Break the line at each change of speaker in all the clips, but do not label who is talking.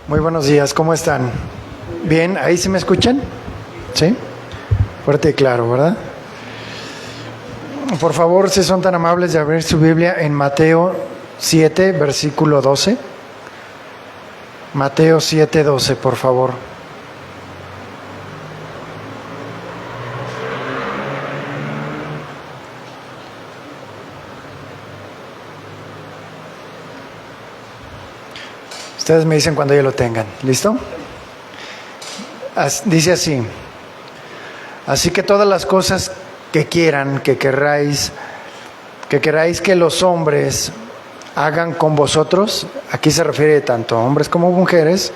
Muy buenos días, ¿cómo están? Bien, ¿ahí sí me escuchan? ¿Sí? Fuerte y claro, ¿verdad? Por favor, si son tan amables de abrir su Biblia en Mateo 7, versículo 12. Mateo 7, 12, por favor. Ustedes me dicen cuando ya lo tengan. ¿Listo? Dice así: así que todas las cosas que quieran, que queráis que los hombres hagan con vosotros, aquí se refiere tanto a hombres como mujeres,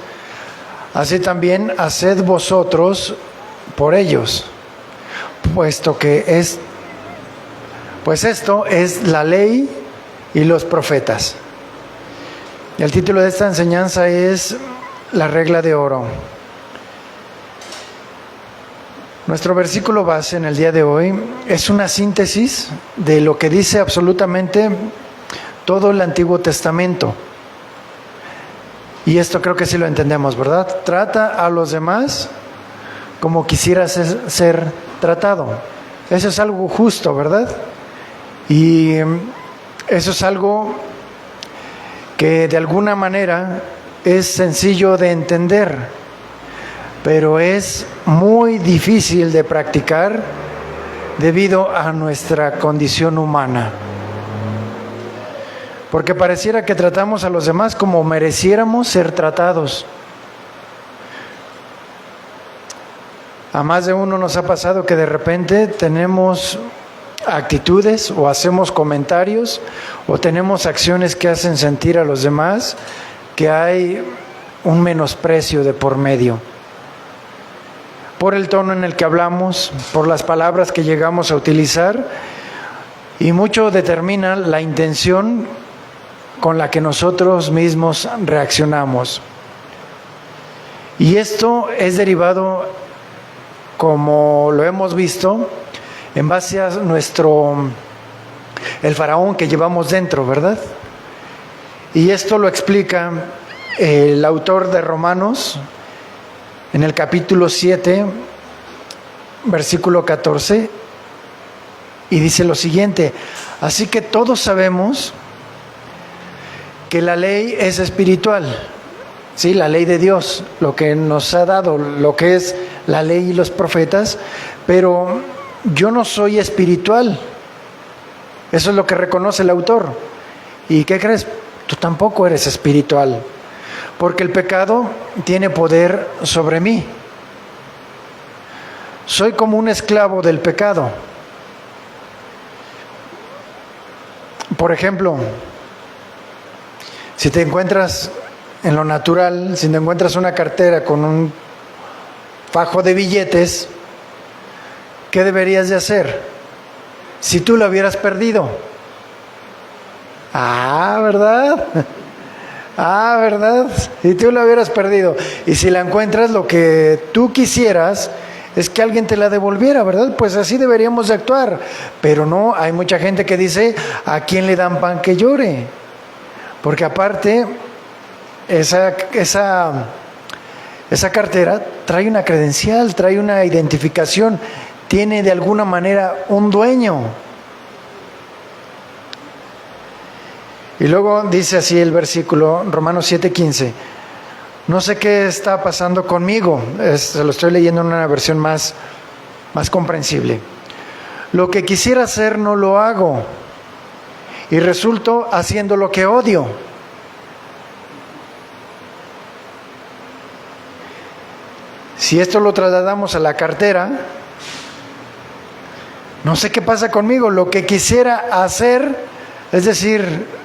así también haced vosotros por ellos, pues esto es la ley y los profetas. El título de esta enseñanza es La regla de oro. Nuestro versículo base en el día de hoy es una síntesis de lo que dice absolutamente todo el Antiguo Testamento. Y esto creo que sí lo entendemos, ¿verdad? Trata a los demás como quisieras ser tratado. Eso es algo justo, ¿verdad? Y eso es algo que de alguna manera es sencillo de entender, pero es muy difícil de practicar debido a nuestra condición humana. Porque pareciera que tratamos a los demás como mereciéramos ser tratados. A más de uno nos ha pasado que de repente tenemos actitudes o hacemos comentarios o tenemos acciones que hacen sentir a los demás que hay un menosprecio de por medio. Por el tono en el que hablamos, por las palabras que llegamos a utilizar, y mucho determina la intención con la que nosotros mismos reaccionamos. Y esto es derivado, como lo hemos visto, en base a el faraón que llevamos dentro, ¿verdad? Y esto lo explica el autor de Romanos en el capítulo 7, versículo 14, y dice lo siguiente: así que todos sabemos que la ley es espiritual, ¿sí? La ley de Dios, lo que nos ha dado, lo que es la ley y los profetas, pero yo no soy espiritual. Eso es lo que reconoce el autor. ¿Y qué crees? Tú tampoco eres espiritual, porque el pecado tiene poder sobre mí. Soy como un esclavo del pecado. Por ejemplo, si te encuentras en lo natural, si te encuentras una cartera con un fajo de billetes, ¿qué deberías de hacer si tú lo hubieras perdido? ¿Verdad? ¿Verdad? Si tú la hubieras perdido y si la encuentras, lo que tú quisieras es que alguien te la devolviera, ¿verdad? Pues así deberíamos de actuar. Pero no, hay mucha gente que dice: ¿a quién le dan pan que llore? Porque aparte, esa cartera trae una credencial, trae una identificación, tiene de alguna manera un dueño. Y luego dice así el versículo, Romanos 7:15. No sé qué está pasando conmigo, se lo estoy leyendo en una versión más comprensible. Lo que quisiera hacer no lo hago, y resulto haciendo lo que odio. Si esto lo trasladamos a la cartera, no sé qué pasa conmigo. Lo que quisiera hacer, es decir,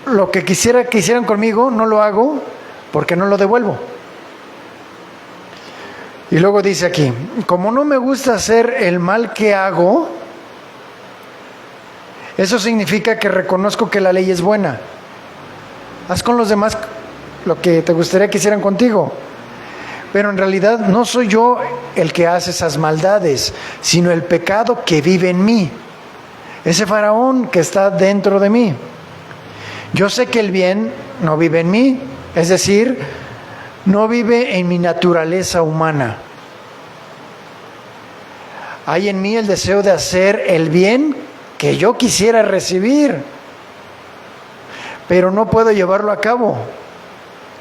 lo que quisiera que hicieran conmigo, no lo hago porque no lo devuelvo. Y luego dice aquí: como no me gusta hacer el mal que hago, eso significa que reconozco que la ley es buena. Haz con los demás lo que te gustaría que hicieran contigo. Pero en realidad no soy yo el que hace esas maldades, sino el pecado que vive en mí. Ese faraón que está dentro de mí. Yo sé que el bien no vive en mí, es decir, no vive en mi naturaleza humana. Hay en mí el deseo de hacer el bien que yo quisiera recibir, pero no puedo llevarlo a cabo.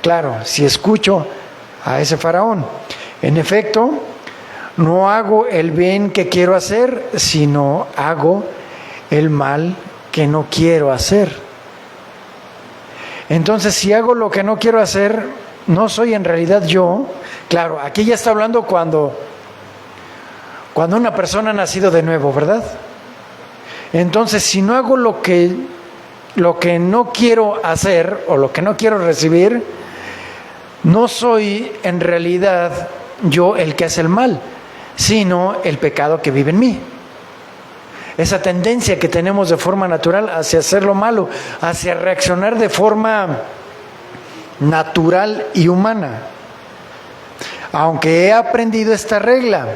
Claro, si escucho a ese faraón. En efecto, no hago el bien que quiero hacer, sino hago el mal que no quiero hacer. Entonces, si hago lo que no quiero hacer, no soy en realidad yo. Claro, aquí ya está hablando cuando una persona ha nacido de nuevo, ¿verdad? Entonces, si no hago lo que no quiero hacer o lo que no quiero recibir, no soy en realidad yo el que hace el mal, sino el pecado que vive en mí. Esa tendencia que tenemos de forma natural hacia hacer lo malo, hacia reaccionar de forma natural y humana. Aunque he aprendido esta regla,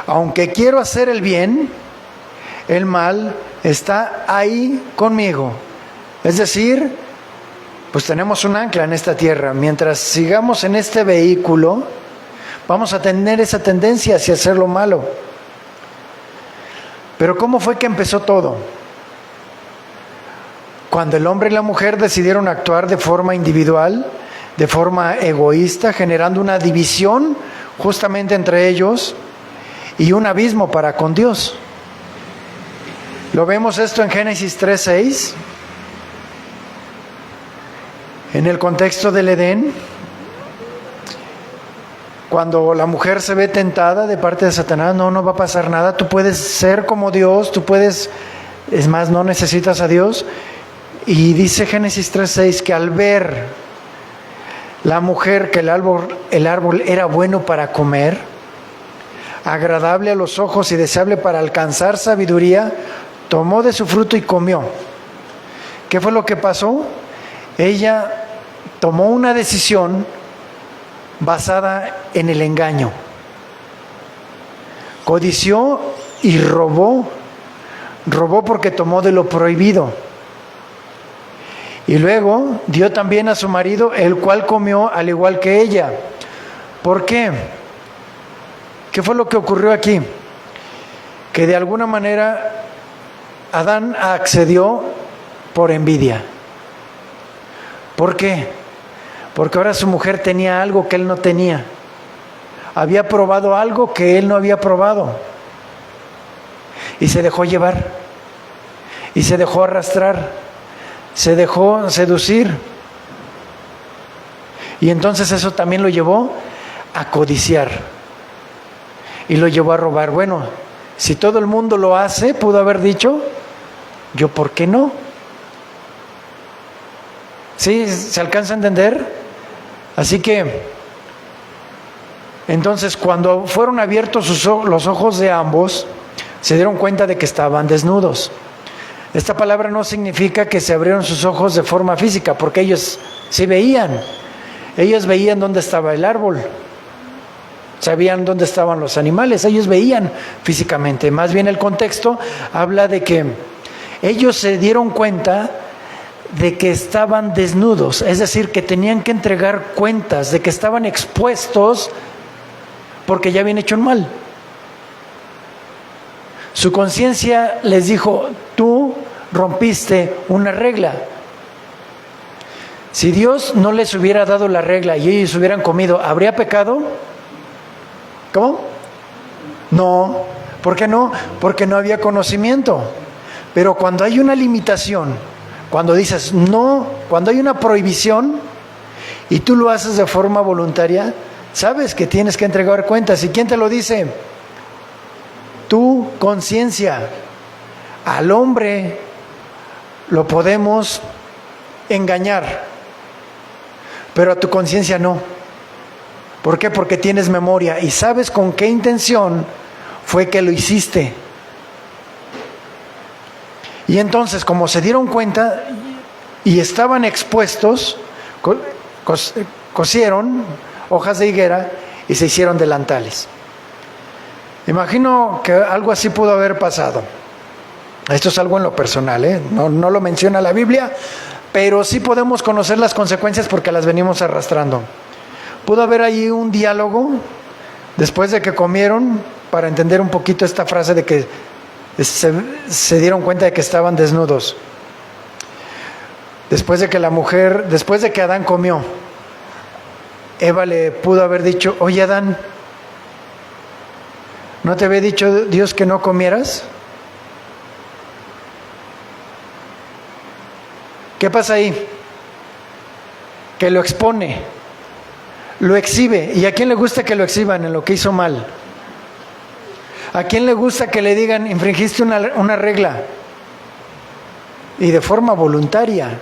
aunque quiero hacer el bien, el mal está ahí conmigo. Es decir, pues tenemos un ancla en esta tierra. Mientras sigamos en este vehículo, vamos a tener esa tendencia hacia hacer lo malo. Pero ¿cómo fue que empezó todo? Cuando el hombre y la mujer decidieron actuar de forma individual, de forma egoísta, generando una división justamente entre ellos y un abismo para con Dios. Lo vemos esto en Génesis 3:6. En el contexto del Edén, cuando la mujer se ve tentada de parte de Satanás, no va a pasar nada, tú puedes ser como Dios, tú puedes, es más, no necesitas a Dios. Y dice Génesis 3:6 que al ver la mujer que el árbol era bueno para comer, agradable a los ojos y deseable para alcanzar sabiduría, tomó de su fruto y comió. ¿Qué fue lo que pasó? Ella tomó una decisión basada en el engaño. Codició y robó. Robó porque tomó de lo prohibido. Y luego dio también a su marido, el cual comió al igual que ella. ¿Por qué? ¿Qué fue lo que ocurrió aquí? Que de alguna manera Adán accedió por envidia. ¿Por qué? Porque ahora su mujer tenía algo que él no tenía. Había probado algo que él no había probado. Y se dejó llevar. Y se dejó arrastrar. Se dejó seducir. Y entonces eso también lo llevó a codiciar. Y lo llevó a robar. Bueno, si todo el mundo lo hace, pudo haber dicho, ¿yo por qué no? ¿Sí? ¿Se alcanza a entender? Así que, entonces, cuando fueron abiertos los ojos de ambos, se dieron cuenta de que estaban desnudos. Esta palabra no significa que se abrieron sus ojos de forma física, porque ellos sí veían. Ellos veían dónde estaba el árbol. Sabían dónde estaban los animales. Ellos veían físicamente. Más bien el contexto habla de que ellos se dieron cuenta de que estaban desnudos, es decir, que tenían que entregar cuentas, de que estaban expuestos porque ya habían hecho un mal. Su conciencia les dijo, tú rompiste una regla. Si Dios no les hubiera dado la regla y ellos hubieran comido, ¿habría pecado? ¿Cómo? No. ¿Por qué no? Porque no había conocimiento. Pero cuando hay una limitación, cuando dices no, cuando hay una prohibición y tú lo haces de forma voluntaria, sabes que tienes que entregar cuentas. ¿Y quién te lo dice? Tu conciencia. Al hombre lo podemos engañar, pero a tu conciencia no. ¿Por qué? Porque tienes memoria y sabes con qué intención fue que lo hiciste. Y entonces, como se dieron cuenta y estaban expuestos, cosieron hojas de higuera y se hicieron delantales. Imagino que algo así pudo haber pasado. Esto es algo en lo personal, no lo menciona la Biblia, pero sí podemos conocer las consecuencias porque las venimos arrastrando. pudo haber ahí un diálogo después de que comieron, para entender un poquito esta frase de que se dieron cuenta de que estaban desnudos. Después de que Adán comió, Eva le pudo haber dicho: oye, Adán, ¿no te había dicho Dios que no comieras? ¿Qué pasa ahí? Que lo expone, lo exhibe. ¿Y a quién le gusta que lo exhiban en lo que hizo mal? ¿A quién le gusta que le digan: infringiste una regla? Y de forma voluntaria.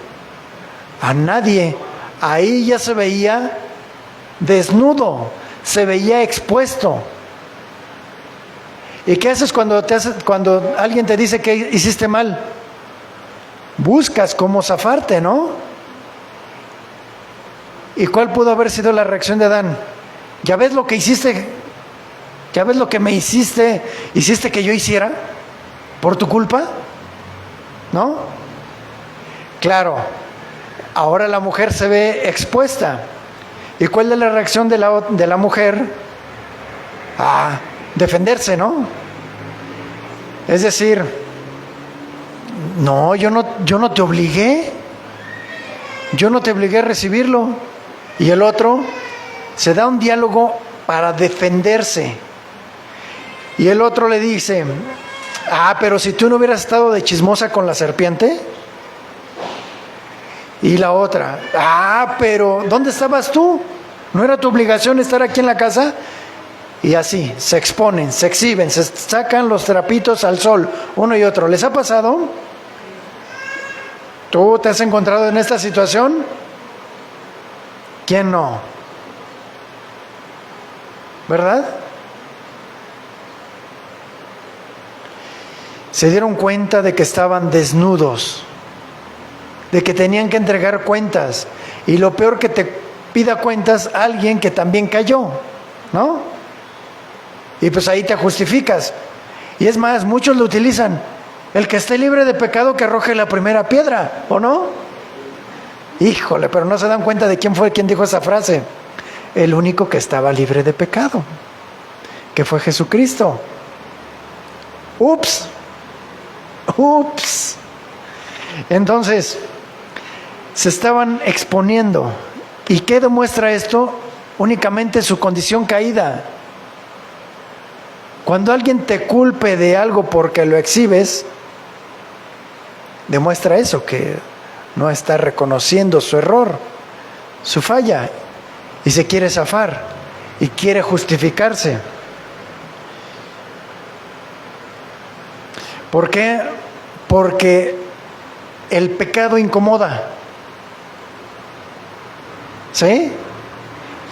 A nadie. Ahí ya se veía desnudo, se veía expuesto. ¿Y qué haces cuando alguien te dice que hiciste mal? Buscas cómo zafarte, ¿no? ¿Y cuál pudo haber sido la reacción de Adán? ¿Ya ves lo que hiciste? ¿Ya ves lo que me hiciste que yo hiciera? ¿Por tu culpa? ¿No? Claro, ahora la mujer se ve expuesta. ¿Y cuál es la reacción de la mujer? Defenderse, ¿no? Es decir, no, yo no te obligué. Yo no te obligué a recibirlo. Y el otro se da un diálogo para defenderse. Y el otro le dice: pero si tú no hubieras estado de chismosa con la serpiente. Y la otra: pero ¿dónde estabas tú? ¿No era tu obligación estar aquí en la casa? Y así, se exponen, se exhiben, se sacan los trapitos al sol, uno y otro. ¿Les ha pasado? ¿Tú te has encontrado en esta situación? ¿Quién no? ¿Verdad? Se dieron cuenta de que estaban desnudos, de que tenían que entregar cuentas. Y lo peor, que te pida cuentas alguien que también cayó, ¿no? Y pues ahí te justificas. Y es más, muchos lo utilizan: el que esté libre de pecado que arroje la primera piedra, ¿o no? Híjole, pero no se dan cuenta de quién fue quien dijo esa frase. El único que estaba libre de pecado, que fue Jesucristo. Ups. Entonces, se estaban exponiendo. ¿Y qué demuestra esto? Únicamente su condición caída. Cuando alguien te culpe de algo porque lo exhibes, demuestra eso, que no está reconociendo su error, su falla, y se quiere zafar y quiere justificarse. ¿Por qué? Porque el pecado incomoda. ¿Sí?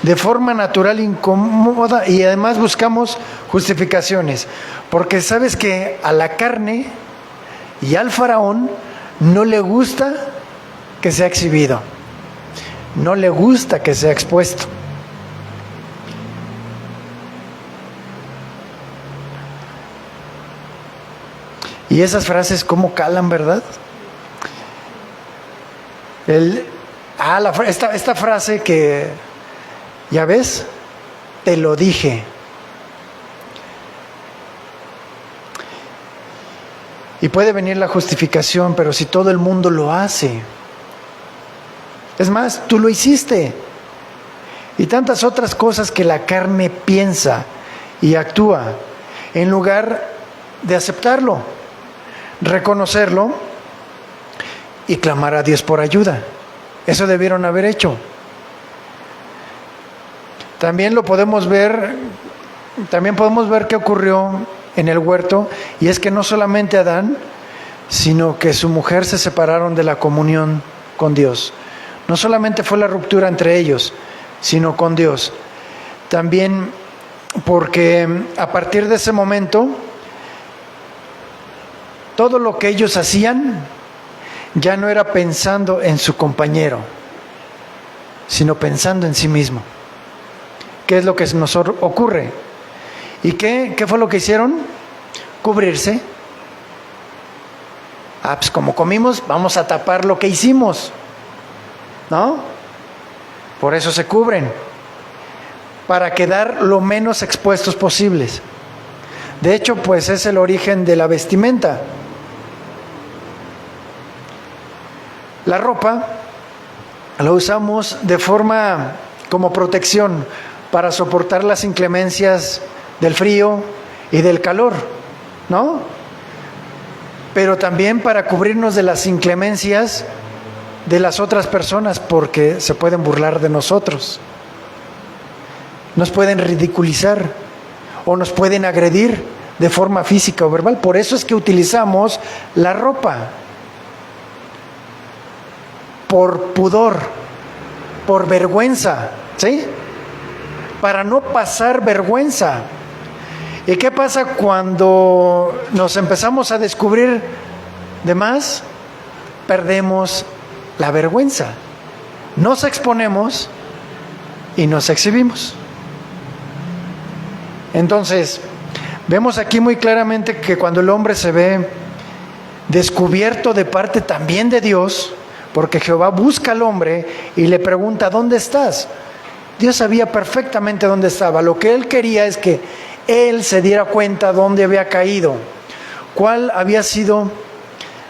De forma natural incomoda, y además buscamos justificaciones. Porque sabes que a la carne y al faraón no le gusta que sea exhibido. No le gusta que sea expuesto. Y esas frases, ¿cómo calan, verdad? Esta frase que, ya ves, te lo dije. Y puede venir la justificación: pero si todo el mundo lo hace. Es más, tú lo hiciste. Y tantas otras cosas que la carne piensa y actúa, en lugar de aceptarlo, reconocerlo y clamar a Dios por ayuda. Eso debieron haber hecho. También podemos ver qué ocurrió en el huerto, y es que no solamente Adán, sino que su mujer se separaron de la comunión con Dios. No solamente fue la ruptura entre ellos, sino con Dios. También porque a partir de ese momento, todo lo que ellos hacían ya no era pensando en su compañero, sino pensando en sí mismo. ¿Qué es lo que nos ocurre? ¿Y qué fue lo que hicieron? Cubrirse. Pues como comimos, vamos a tapar lo que hicimos, ¿no? Por eso se cubren. para quedar lo menos expuestos posibles. De hecho, pues es el origen de la vestimenta. La ropa la usamos de forma como protección para soportar las inclemencias del frío y del calor, ¿no? Pero también para cubrirnos de las inclemencias de las otras personas, porque se pueden burlar de nosotros, nos pueden ridiculizar o nos pueden agredir de forma física o verbal. Por eso es que utilizamos la ropa, por pudor, por vergüenza, ¿sí? Para no pasar vergüenza. ¿Y qué pasa cuando nos empezamos a descubrir de más? Perdemos la vergüenza. Nos exponemos y nos exhibimos. Entonces, vemos aquí muy claramente que cuando el hombre se ve descubierto de parte también de Dios, porque Jehová busca al hombre y le pregunta, ¿dónde estás? Dios sabía perfectamente dónde estaba. Lo que él quería es que él se diera cuenta dónde había caído, cuál había sido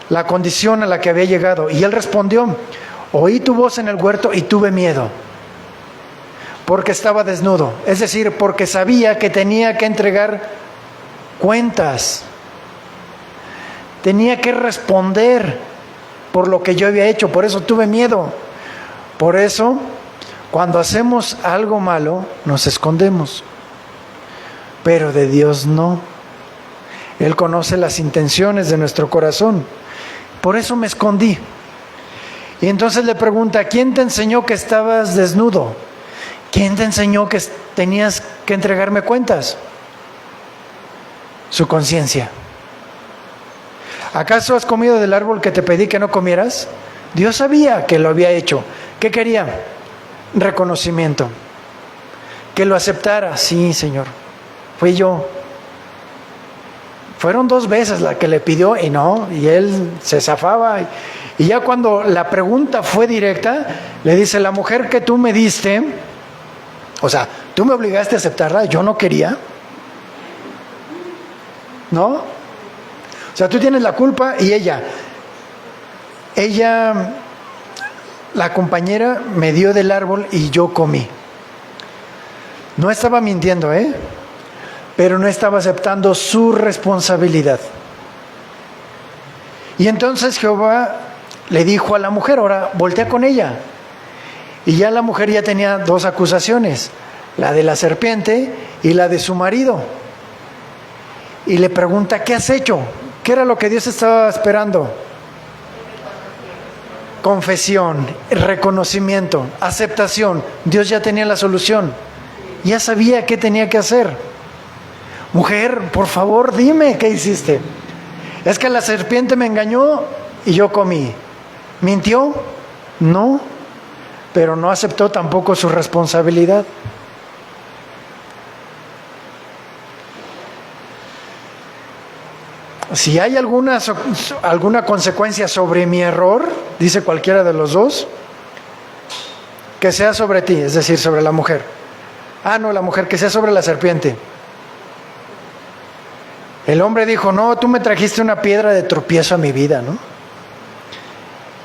la condición a la que había llegado. Y él respondió, oí tu voz en el huerto y tuve miedo, porque estaba desnudo. Es decir, porque sabía que tenía que entregar cuentas, tenía que responder por lo que yo había hecho. Por eso tuve miedo. Por eso, cuando hacemos algo malo, nos escondemos. Pero de Dios no. Él conoce las intenciones de nuestro corazón. Por eso me escondí. Y entonces le pregunta, ¿quién te enseñó que estabas desnudo? ¿Quién te enseñó que tenías que entregarme cuentas? Su conciencia. ¿Acaso has comido del árbol que te pedí que no comieras? Dios sabía que lo había hecho. ¿Qué quería? Reconocimiento. Que lo aceptara. Sí, Señor, fui yo. Fueron 2 veces la que le pidió y no, y él se zafaba. Y ya cuando la pregunta fue directa, le dice, la mujer que tú me diste, o sea, tú me obligaste a aceptarla, yo no quería. ¿No? O sea, tú tienes la culpa y ella, la compañera me dio del árbol y yo comí. No estaba mintiendo, pero no estaba aceptando su responsabilidad. Y entonces Jehová le dijo a la mujer, ahora voltea con ella. Y ya la mujer ya tenía 2 acusaciones, la de la serpiente y la de su marido. Y le pregunta, ¿qué has hecho? ¿Qué era lo que Dios estaba esperando? Confesión, reconocimiento, aceptación. Dios ya tenía la solución. Ya sabía qué tenía que hacer. Mujer, por favor, dime qué hiciste. Es que la serpiente me engañó y yo comí. ¿Mintió? No, pero no aceptó tampoco su responsabilidad. Si hay alguna consecuencia sobre mi error, dice cualquiera de los dos, que sea sobre ti, es decir, sobre la mujer. Ah, no, la mujer, que sea sobre la serpiente. El hombre dijo, no, tú me trajiste una piedra de tropiezo a mi vida, ¿no?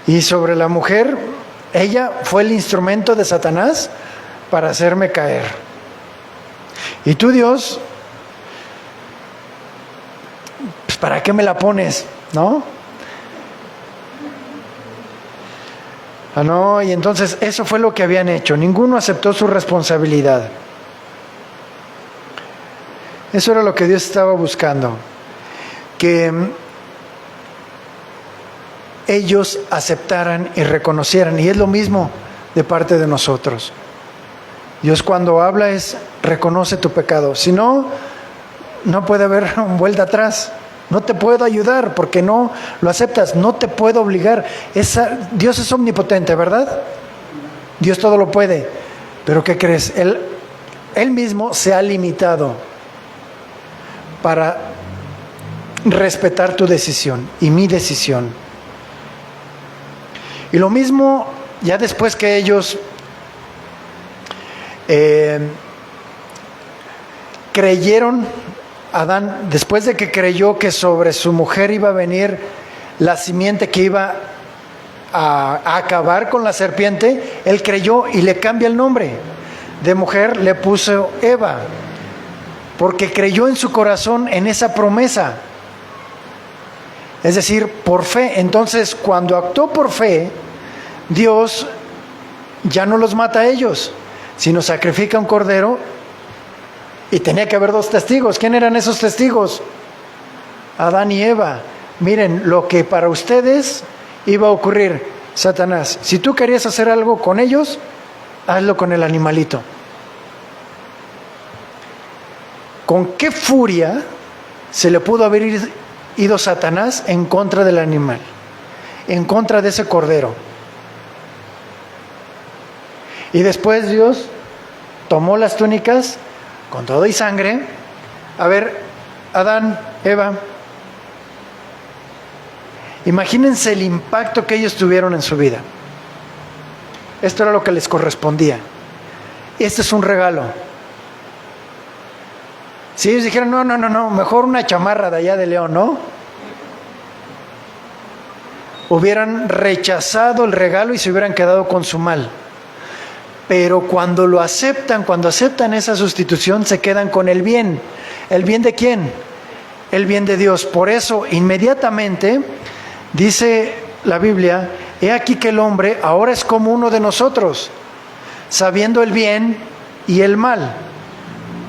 Y sobre la mujer, ella fue el instrumento de Satanás para hacerme caer. Y tú, Dios, pues, ¿para qué me la pones? ¿No? Ah, no, y entonces eso fue lo que habían hecho. Ninguno aceptó su responsabilidad. Eso era lo que Dios estaba buscando. Que ellos aceptaran y reconocieran. Y es lo mismo de parte de nosotros. Dios cuando habla es, reconoce tu pecado. Si no, no puede haber vuelta atrás. No te puedo ayudar porque no lo aceptas. No te puedo obligar. Dios es omnipotente, ¿verdad? Dios todo lo puede. Pero ¿qué crees? Él mismo se ha limitado para respetar tu decisión y mi decisión. Y lo mismo, ya después que ellos creyeron, Adán, después de que creyó que sobre su mujer iba a venir la simiente que iba a acabar con la serpiente, él creyó y le cambia el nombre. De mujer le puso Eva, porque creyó en su corazón en esa promesa. Es decir, por fe. Entonces, cuando actuó por fe, Dios ya no los mata a ellos, sino sacrifica un cordero, y tenía que haber 2 testigos. ¿Quién eran esos testigos? Adán y Eva. Miren, lo que para ustedes iba a ocurrir, Satanás, si tú querías hacer algo con ellos, hazlo con el animalito. ¿Con qué furia se le pudo haber ido Satanás en contra del animal, en contra de ese cordero? Y después Dios tomó las túnicas con todo y sangre. A ver, Adán, Eva, imagínense el impacto que ellos tuvieron en su vida. Esto era lo que les correspondía. Este es un regalo. Si ellos dijeran, no, mejor una chamarra de allá de León, ¿no? Hubieran rechazado el regalo y se hubieran quedado con su mal. Pero cuando lo aceptan, cuando aceptan esa sustitución, se quedan con el bien. ¿El bien de quién? El bien de Dios. Por eso, inmediatamente, dice la Biblia, he aquí que el hombre ahora es como uno de nosotros, sabiendo el bien y el mal.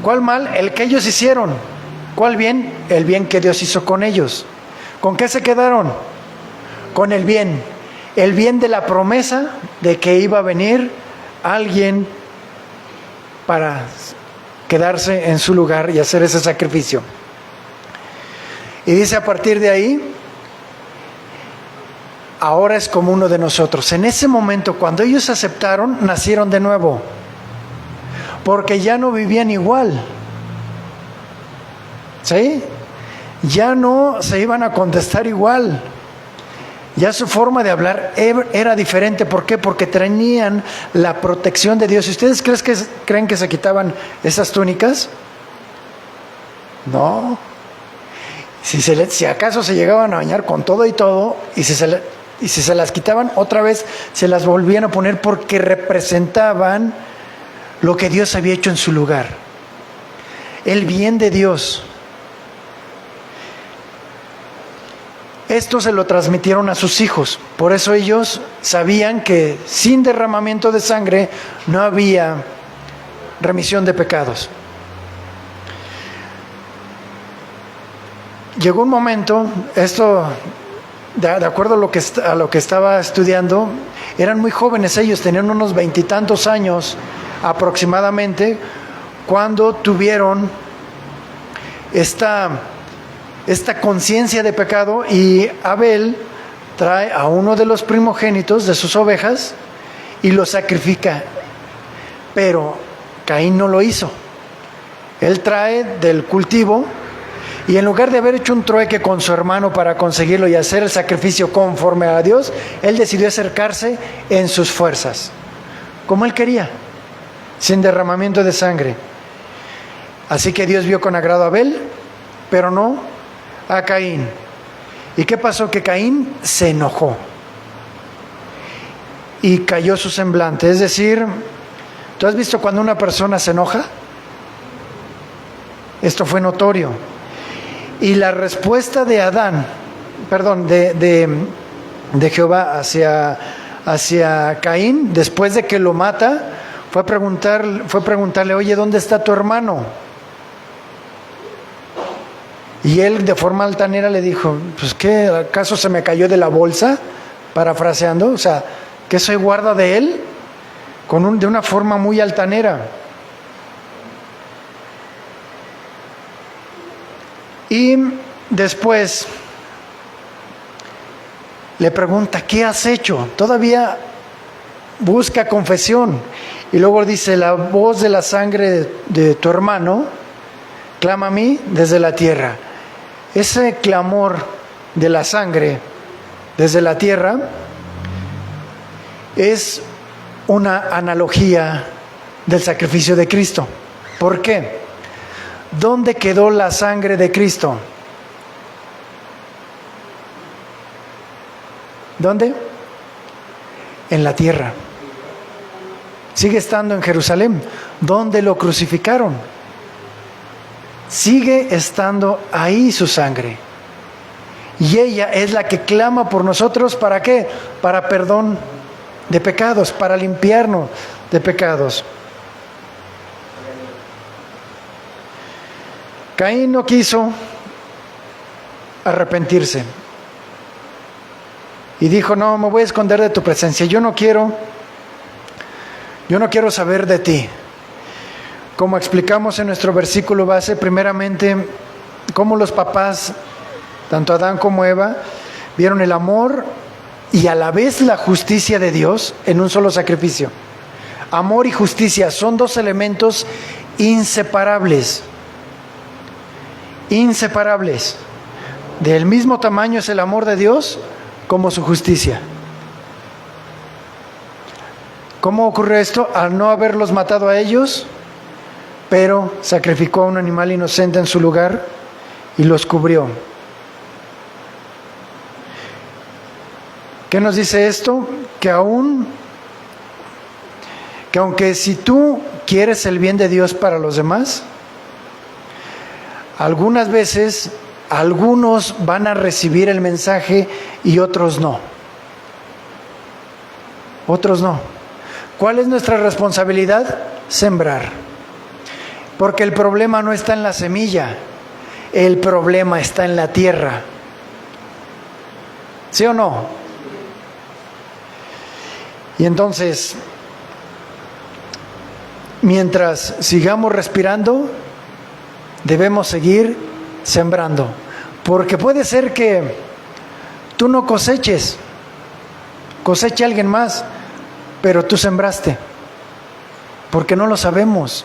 ¿Cuál mal? El que ellos hicieron. ¿Cuál bien? El bien que Dios hizo con ellos. ¿Con qué se quedaron? Con el bien. El bien de la promesa de que iba a venir alguien para quedarse en su lugar y hacer ese sacrificio. Y dice a partir de ahí, ahora es como uno de nosotros. En ese momento, cuando ellos aceptaron, nacieron de nuevo, porque ya no vivían igual, ¿sí? Ya no se iban a contestar igual. Ya su forma de hablar era diferente. ¿Por qué? Porque tenían la protección de Dios. ¿Y ustedes creen que se quitaban esas túnicas? No. Si acaso se llegaban a bañar con todo y todo, y si se las quitaban otra vez, se las volvían a poner, porque representaban lo que Dios había hecho en su lugar. El bien de Dios. Esto se lo transmitieron a sus hijos. Por eso ellos sabían que sin derramamiento de sangre no había remisión de pecados. Llegó un momento, esto de acuerdo a lo que estaba estudiando, eran muy jóvenes ellos, tenían unos 20 y tantos años aproximadamente, cuando tuvieron esta conciencia de pecado, y Abel trae a uno de los primogénitos de sus ovejas y lo sacrifica. Pero Caín no lo hizo. Él trae del cultivo, y en lugar de haber hecho un trueque con su hermano para conseguirlo y hacer el sacrificio conforme a Dios, él decidió acercarse en sus fuerzas, como él quería, sin derramamiento de sangre. Así que Dios vio con agrado a Abel, pero no a Caín. ¿Y qué pasó? Que Caín se enojó y cayó su semblante. Es decir, ¿tú has visto cuando una persona se enoja? Esto fue notorio. Y la respuesta de de Jehová hacia Caín, después de que lo mata, fue preguntarle, oye, ¿dónde está tu hermano? Y él, de forma altanera, le dijo, pues ¿qué? ¿Acaso se me cayó de la bolsa? Parafraseando, o sea, ¿qué soy guarda de él? De una forma muy altanera. Y después le pregunta, ¿qué has hecho? Todavía busca confesión. Y luego dice, la voz de la sangre de tu hermano clama a mí desde la tierra. Ese clamor de la sangre desde la tierra es una analogía del sacrificio de Cristo. ¿Por qué? ¿dónde quedó la sangre de Cristo? ¿Dónde? En la tierra. Sigue estando en Jerusalén, donde lo crucificaron. Sigue estando ahí su sangre. Y ella es la que clama por nosotros, ¿para qué? Para perdón de pecados, para limpiarnos de pecados. Caín no quiso arrepentirse. Y dijo, no, me voy a esconder de tu presencia. Yo no quiero saber de ti. Como explicamos en nuestro versículo base, primeramente, cómo los papás, tanto Adán como Eva, vieron el amor y a la vez la justicia de Dios en un solo sacrificio. Amor y justicia son dos elementos inseparables. Inseparables. Del mismo tamaño es el amor de Dios como su justicia. ¿Cómo ocurrió esto? Al no haberlos matado a ellos, pero sacrificó a un animal inocente en su lugar y los cubrió. ¿Qué nos dice esto? Que aunque si tú quieres el bien de Dios para los demás, algunas veces algunos van a recibir el mensaje y otros no. Otros no. ¿Cuál es nuestra responsabilidad? Sembrar. Porque el problema no está en la semilla, el problema está en la tierra. ¿Sí o no? Y entonces, mientras sigamos respirando, debemos seguir sembrando. Porque puede ser que tú no coseche alguien más, pero tú sembraste. Porque no lo sabemos.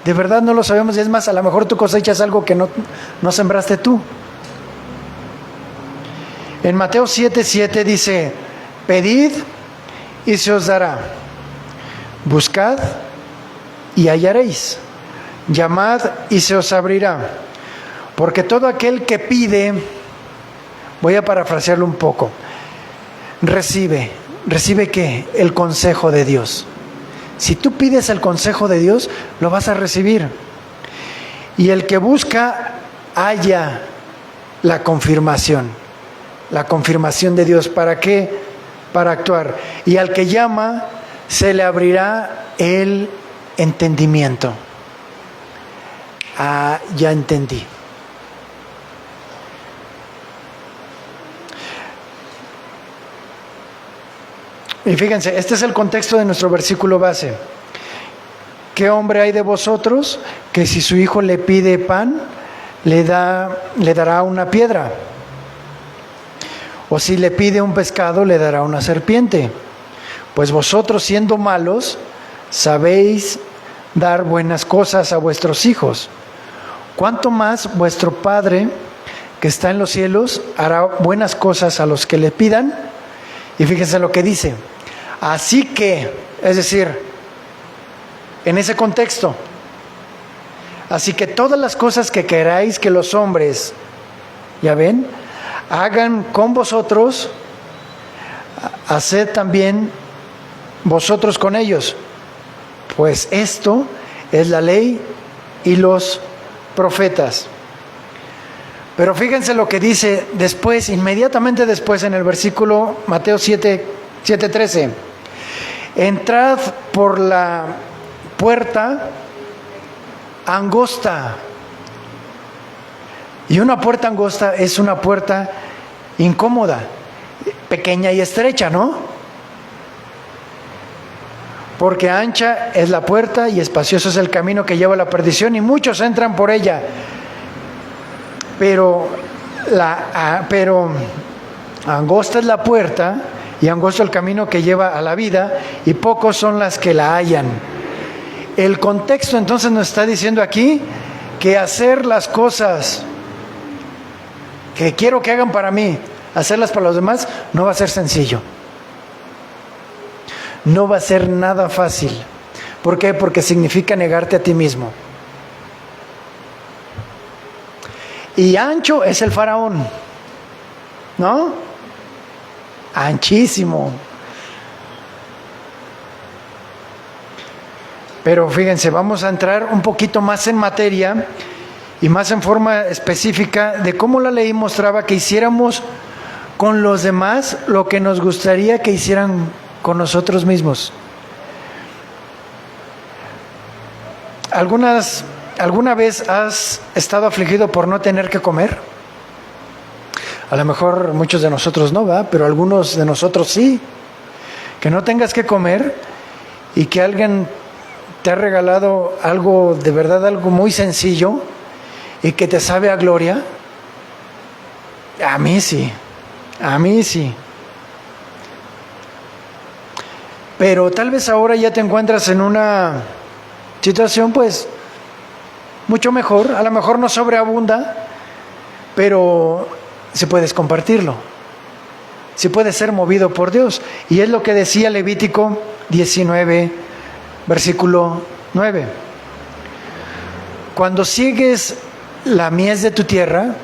De verdad no lo sabemos. Y es más, a lo mejor tú cosechas algo que no sembraste tú. En Mateo 7:7 dice, pedid y se os dará. Buscad y hallaréis. Llamad y se os abrirá. Porque todo aquel que pide, voy a parafrasearlo un poco, recibe. ¿Recibe qué? El consejo de Dios. Si tú pides el consejo de Dios, lo vas a recibir. Y el que busca, halla la confirmación de Dios. ¿Para qué? Para actuar. Y al que llama, se le abrirá el entendimiento. Ah, ya entendí. Y fíjense, este es el contexto de nuestro versículo base. ¿Qué hombre hay de vosotros que si su hijo le pide pan, le dará una piedra? O si le pide un pescado, le dará una serpiente. Pues vosotros, siendo malos, sabéis dar buenas cosas a vuestros hijos. ¿Cuánto más vuestro Padre, que está en los cielos, hará buenas cosas a los que le pidan? Y fíjense lo que dice. Así que, es decir, en ese contexto, así que todas las cosas que queráis que los hombres, ya ven, hagan con vosotros, haced también vosotros con ellos. Pues esto es la ley y los profetas. Pero fíjense lo que dice después, inmediatamente después en el versículo Mateo 7:13. Entrad por la puerta angosta. Y una puerta angosta es una puerta incómoda, pequeña y estrecha, ¿no? Porque ancha es la puerta y espacioso es el camino que lleva a la perdición y muchos entran por ella. Pero angosta es la puerta y angosto el camino que lleva a la vida y pocos son las que la hallan. El contexto entonces nos está diciendo aquí que hacer las cosas que quiero que hagan para mí, hacerlas para los demás, no va a ser sencillo. No va a ser nada fácil. ¿Por qué? Porque significa negarte a ti mismo. Y ancho es el faraón, ¿no? Anchísimo. Pero fíjense, vamos a entrar un poquito más en materia y más en forma específica de cómo la ley mostraba que hiciéramos con los demás lo que nos gustaría que hicieran con nosotros mismos. ¿Alguna vez has estado afligido por no tener que comer? A lo mejor muchos de nosotros no, ¿verdad? Pero algunos de nosotros sí. Que no tengas que comer y que alguien te ha regalado algo, de verdad, algo muy sencillo y que te sabe a gloria. A mí sí, a mí sí. Pero tal vez ahora ya te encuentras en una situación pues mucho mejor, a lo mejor no sobreabunda, pero si puedes compartirlo, si puedes ser movido por Dios. Y es lo que decía Levítico 19, versículo 9. Cuando siegues la mies de tu tierra,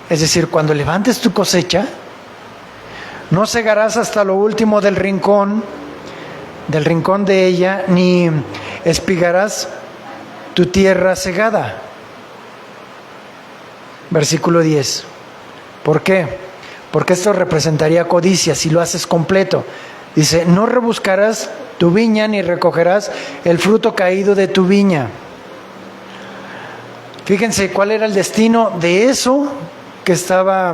es decir, cuando levantes tu cosecha, no segarás hasta lo último del rincón de ella, ni espigarás tu tierra segada. Versículo 10. ¿Por qué? Porque esto representaría codicia si lo haces completo. Dice, no rebuscarás tu viña ni recogerás el fruto caído de tu viña. Fíjense cuál era el destino de eso que estaba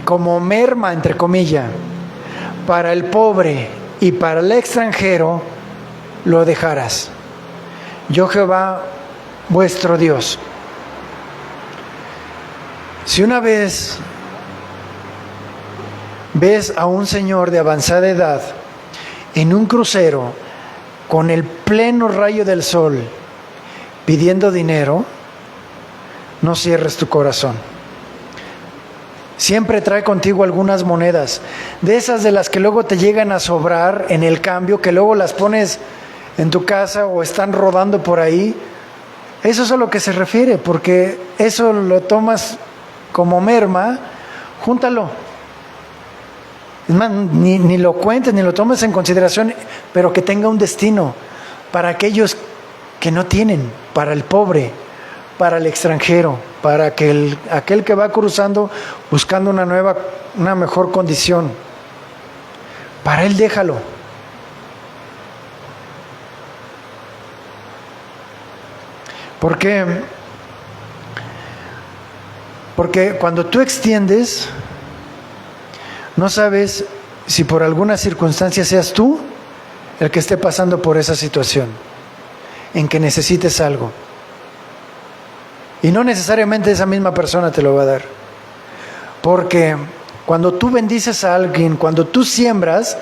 como merma, entre comillas. Para el pobre y para el extranjero lo dejarás. Yo Jehová, vuestro Dios. Si una vez ves a un señor de avanzada edad en un crucero con el pleno rayo del sol pidiendo dinero, no cierres tu corazón. Siempre trae contigo algunas monedas, de esas de las que luego te llegan a sobrar en el cambio, que luego las pones en tu casa o están rodando por ahí. Eso es a lo que se refiere, porque eso lo tomas como merma. Júntalo. Es más, ni lo cuentes, ni lo tomes en consideración, pero que tenga un destino para aquellos que no tienen, para el pobre, para el extranjero, para aquel que va cruzando buscando una mejor condición. Para él déjalo. ¿Por qué? Porque cuando tú extiendes, no sabes si por alguna circunstancia seas tú el que esté pasando por esa situación, en que necesites algo. Y no necesariamente esa misma persona te lo va a dar. Porque cuando tú bendices a alguien, cuando tú siembras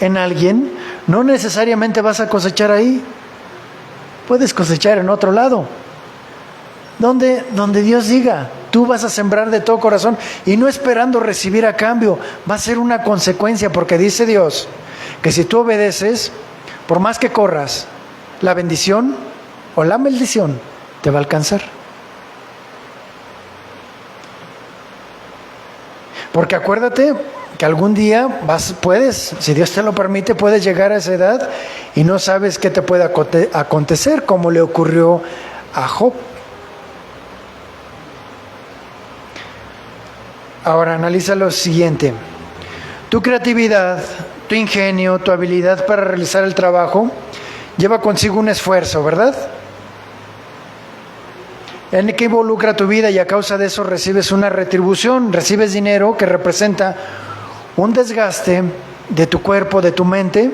en alguien, no necesariamente vas a cosechar ahí. Puedes cosechar en otro lado. Donde Dios diga, tú vas a sembrar de todo corazón y no esperando recibir a cambio. Va a ser una consecuencia, porque dice Dios que si tú obedeces, por más que corras, la bendición o la maldición te va a alcanzar. Porque acuérdate que algún día puedes, si Dios te lo permite, puedes llegar a esa edad y no sabes qué te puede acontecer, como le ocurrió a Job. Ahora analiza lo siguiente. Tu creatividad, tu ingenio, tu habilidad para realizar el trabajo lleva consigo un esfuerzo, ¿verdad? En el que involucra tu vida, y a causa de eso recibes una retribución, recibes dinero que representa un desgaste de tu cuerpo, de tu mente,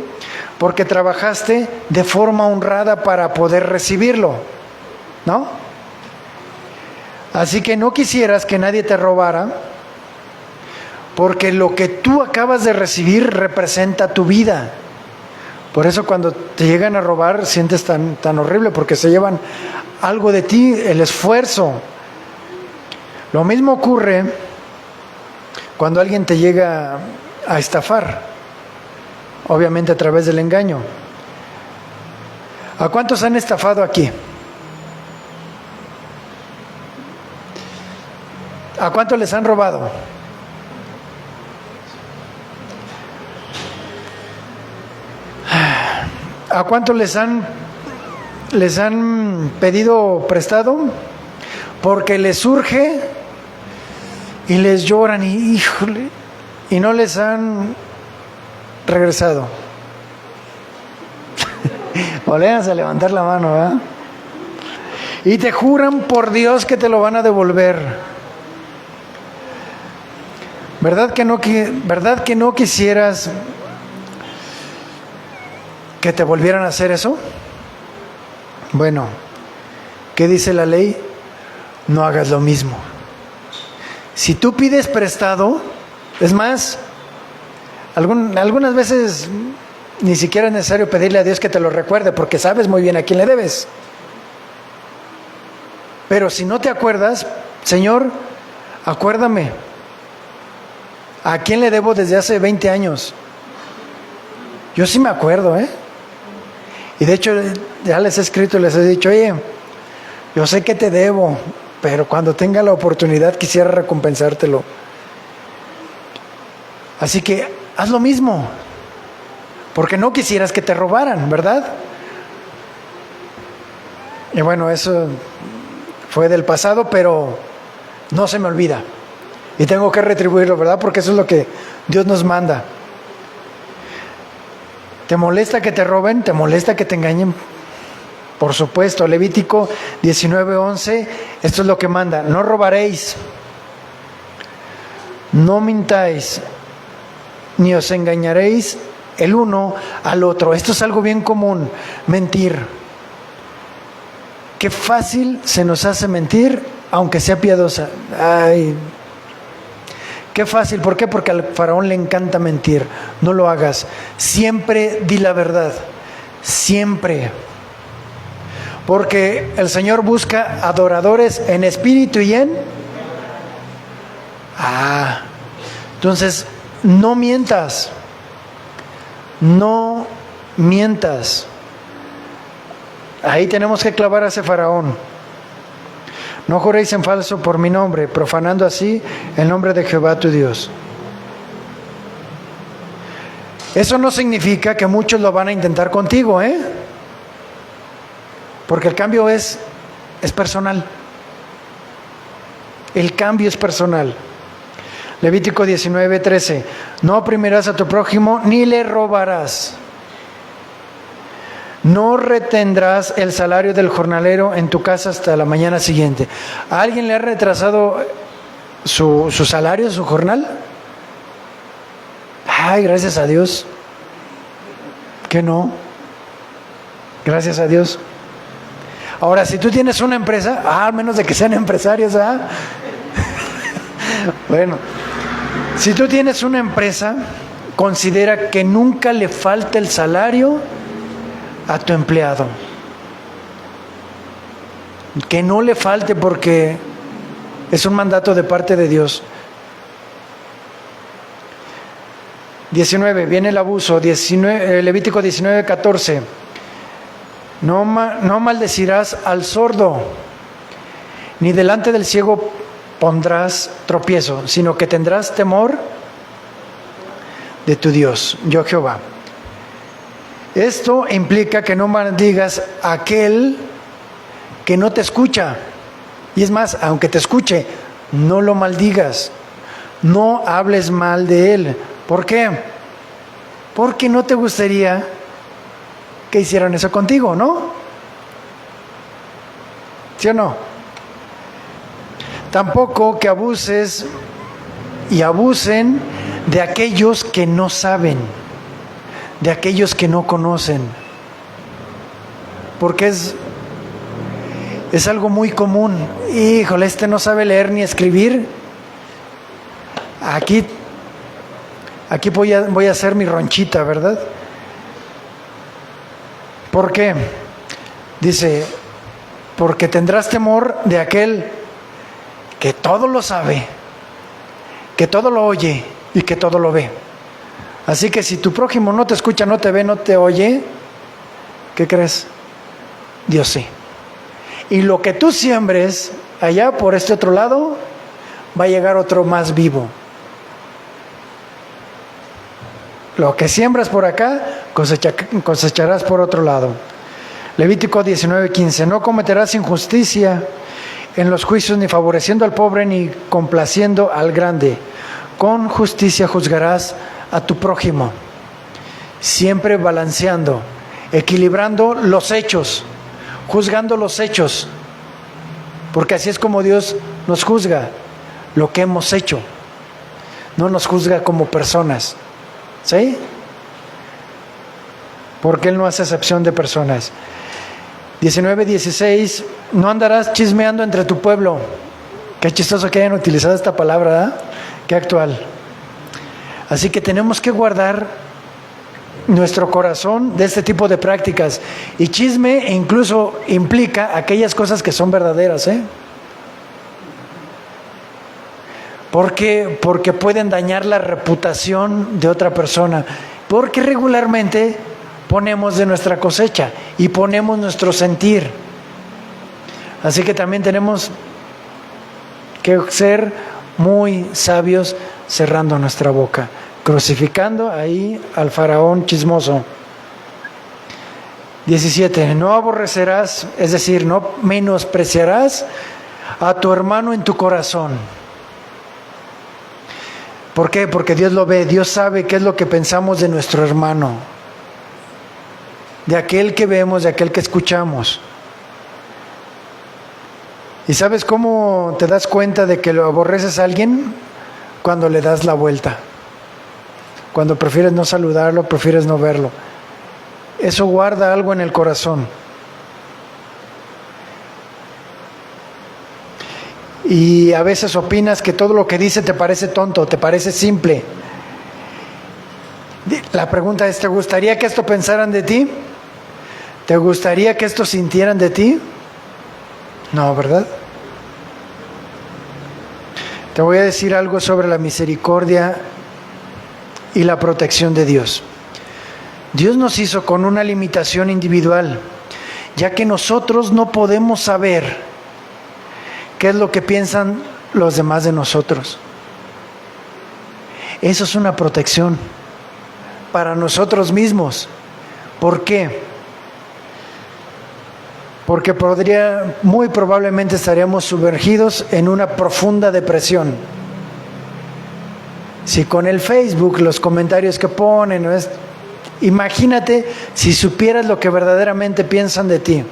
porque trabajaste de forma honrada para poder recibirlo, ¿no? Así que no quisieras que nadie te robara, porque lo que tú acabas de recibir representa tu vida. Por eso cuando te llegan a robar sientes tan horrible, porque se llevan algo de ti, el esfuerzo. Lo mismo ocurre cuando alguien te llega a estafar, obviamente a través del engaño. ¿A cuántos han estafado aquí? ¿A cuántos les han robado? ¿A cuántos les han pedido prestado? Porque les surge y les lloran y híjole, y no les han regresado. Volvéanse a levantar la mano, ¿verdad? Y te juran por Dios que te lo van a devolver. ¿Verdad que no quisieras que te volvieran a hacer eso? Bueno, ¿qué dice la ley? No hagas lo mismo. Si tú pides prestado, es más, algunas veces ni siquiera es necesario pedirle a Dios que te lo recuerde, porque sabes muy bien a quién le debes. Pero si no te acuerdas, Señor, acuérdame, ¿a quién le debo desde hace 20 años? Yo sí me acuerdo, ¿eh? Y de hecho ya les he escrito y les he dicho, oye, yo sé que te debo, pero cuando tenga la oportunidad quisiera recompensártelo. Así que haz lo mismo, porque no quisieras que te robaran, ¿verdad? Y bueno, eso fue del pasado, pero no se me olvida. Y tengo que retribuirlo, ¿verdad? Porque eso es lo que Dios nos manda. ¿Te molesta que te roben? ¿Te molesta que te engañen? Por supuesto, Levítico 19:11, esto es lo que manda: no robaréis, no mintáis, ni os engañaréis el uno al otro. Esto es algo bien común, mentir. Qué fácil se nos hace mentir, aunque sea piadosa. Ay, qué fácil. ¿Por qué? Porque al faraón le encanta mentir. No lo hagas. Siempre di la verdad. Siempre. Porque el Señor busca adoradores en espíritu y en... entonces, no mientas. No mientas. Ahí tenemos que clavar a ese faraón. No juréis en falso por mi nombre, profanando así el nombre de Jehová tu Dios. Eso no significa que muchos lo van a intentar contigo, ¿eh? Porque el cambio es personal. El cambio es personal. Levítico 19:13. No oprimirás a tu prójimo ni le robarás. No retendrás el salario del jornalero en tu casa hasta la mañana siguiente. ¿A alguien le ha retrasado su salario, su jornal? Ay, gracias a Dios. Que no. Gracias a Dios. Ahora, si tú tienes una empresa, al menos de que sean empresarios, bueno, si tú tienes una empresa, considera que nunca le falta el salario a tu empleado. Que no le falte, porque es un mandato de parte de Dios. 19, viene el abuso. Levítico 19:14. No maldecirás al sordo, ni delante del ciego pondrás tropiezo, sino que tendrás temor de tu Dios, yo Jehová. Esto implica que no maldigas a aquel que no te escucha. Y es más, aunque te escuche, no lo maldigas. No hables mal de él. ¿Por qué? Porque no te gustaría que hicieran eso contigo, ¿no? ¿Sí o no? Tampoco que abuses y abusen de aquellos que no saben, de aquellos que no conocen, porque es algo muy común. Híjole, este no sabe leer ni escribir. Aquí voy a hacer mi ronchita, ¿verdad? ¿Por qué? Dice, porque tendrás temor de aquel que todo lo sabe, que todo lo oye y que todo lo ve. Así que si tu prójimo no te escucha, no te ve, no te oye, ¿qué crees? Dios sí. Y lo que tú siembres allá por este otro lado, va a llegar otro más vivo. Lo que siembras por acá, cosecharás por otro lado. Levítico 19:15. No cometerás injusticia en los juicios, ni favoreciendo al pobre, ni complaciendo al grande. Con justicia juzgarás a tu prójimo. Siempre balanceando, equilibrando los hechos, juzgando los hechos. Porque así es como Dios nos juzga, lo que hemos hecho. No nos juzga como personas. ¿Sí? Porque Él no hace excepción de personas. 19:16. No andarás chismeando entre tu pueblo. Qué chistoso que hayan utilizado esta palabra, ¿verdad? Qué actual. Así que tenemos que guardar nuestro corazón de este tipo de prácticas. Y chisme incluso implica aquellas cosas que son verdaderas, ¿eh? Porque pueden dañar la reputación de otra persona. Porque regularmente ponemos de nuestra cosecha y ponemos nuestro sentir. Así que también tenemos que ser muy sabios cerrando nuestra boca, crucificando ahí al faraón chismoso. 17. No aborrecerás, es decir, no menospreciarás a tu hermano en tu corazón. ¿Por qué? Porque Dios lo ve, Dios sabe qué es lo que pensamos de nuestro hermano, de aquel que vemos, de aquel que escuchamos. ¿Y sabes cómo te das cuenta de que lo aborreces a alguien? Cuando le das la vuelta. Cuando prefieres no saludarlo, prefieres no verlo. Eso guarda algo en el corazón. Y a veces opinas que todo lo que dice te parece tonto, te parece simple. La pregunta es, ¿te gustaría que esto pensaran de ti? ¿Te gustaría que esto sintieran de ti? No, ¿verdad? Te voy a decir algo sobre la misericordia y la protección de Dios. Dios nos hizo con una limitación individual, ya que nosotros no podemos saber qué es lo que piensan los demás de nosotros. Eso es una protección para nosotros mismos. ¿Por qué? Porque muy probablemente estaríamos sumergidos en una profunda depresión. Si con el Facebook, los comentarios que ponen, imagínate si supieras lo que verdaderamente piensan de ti,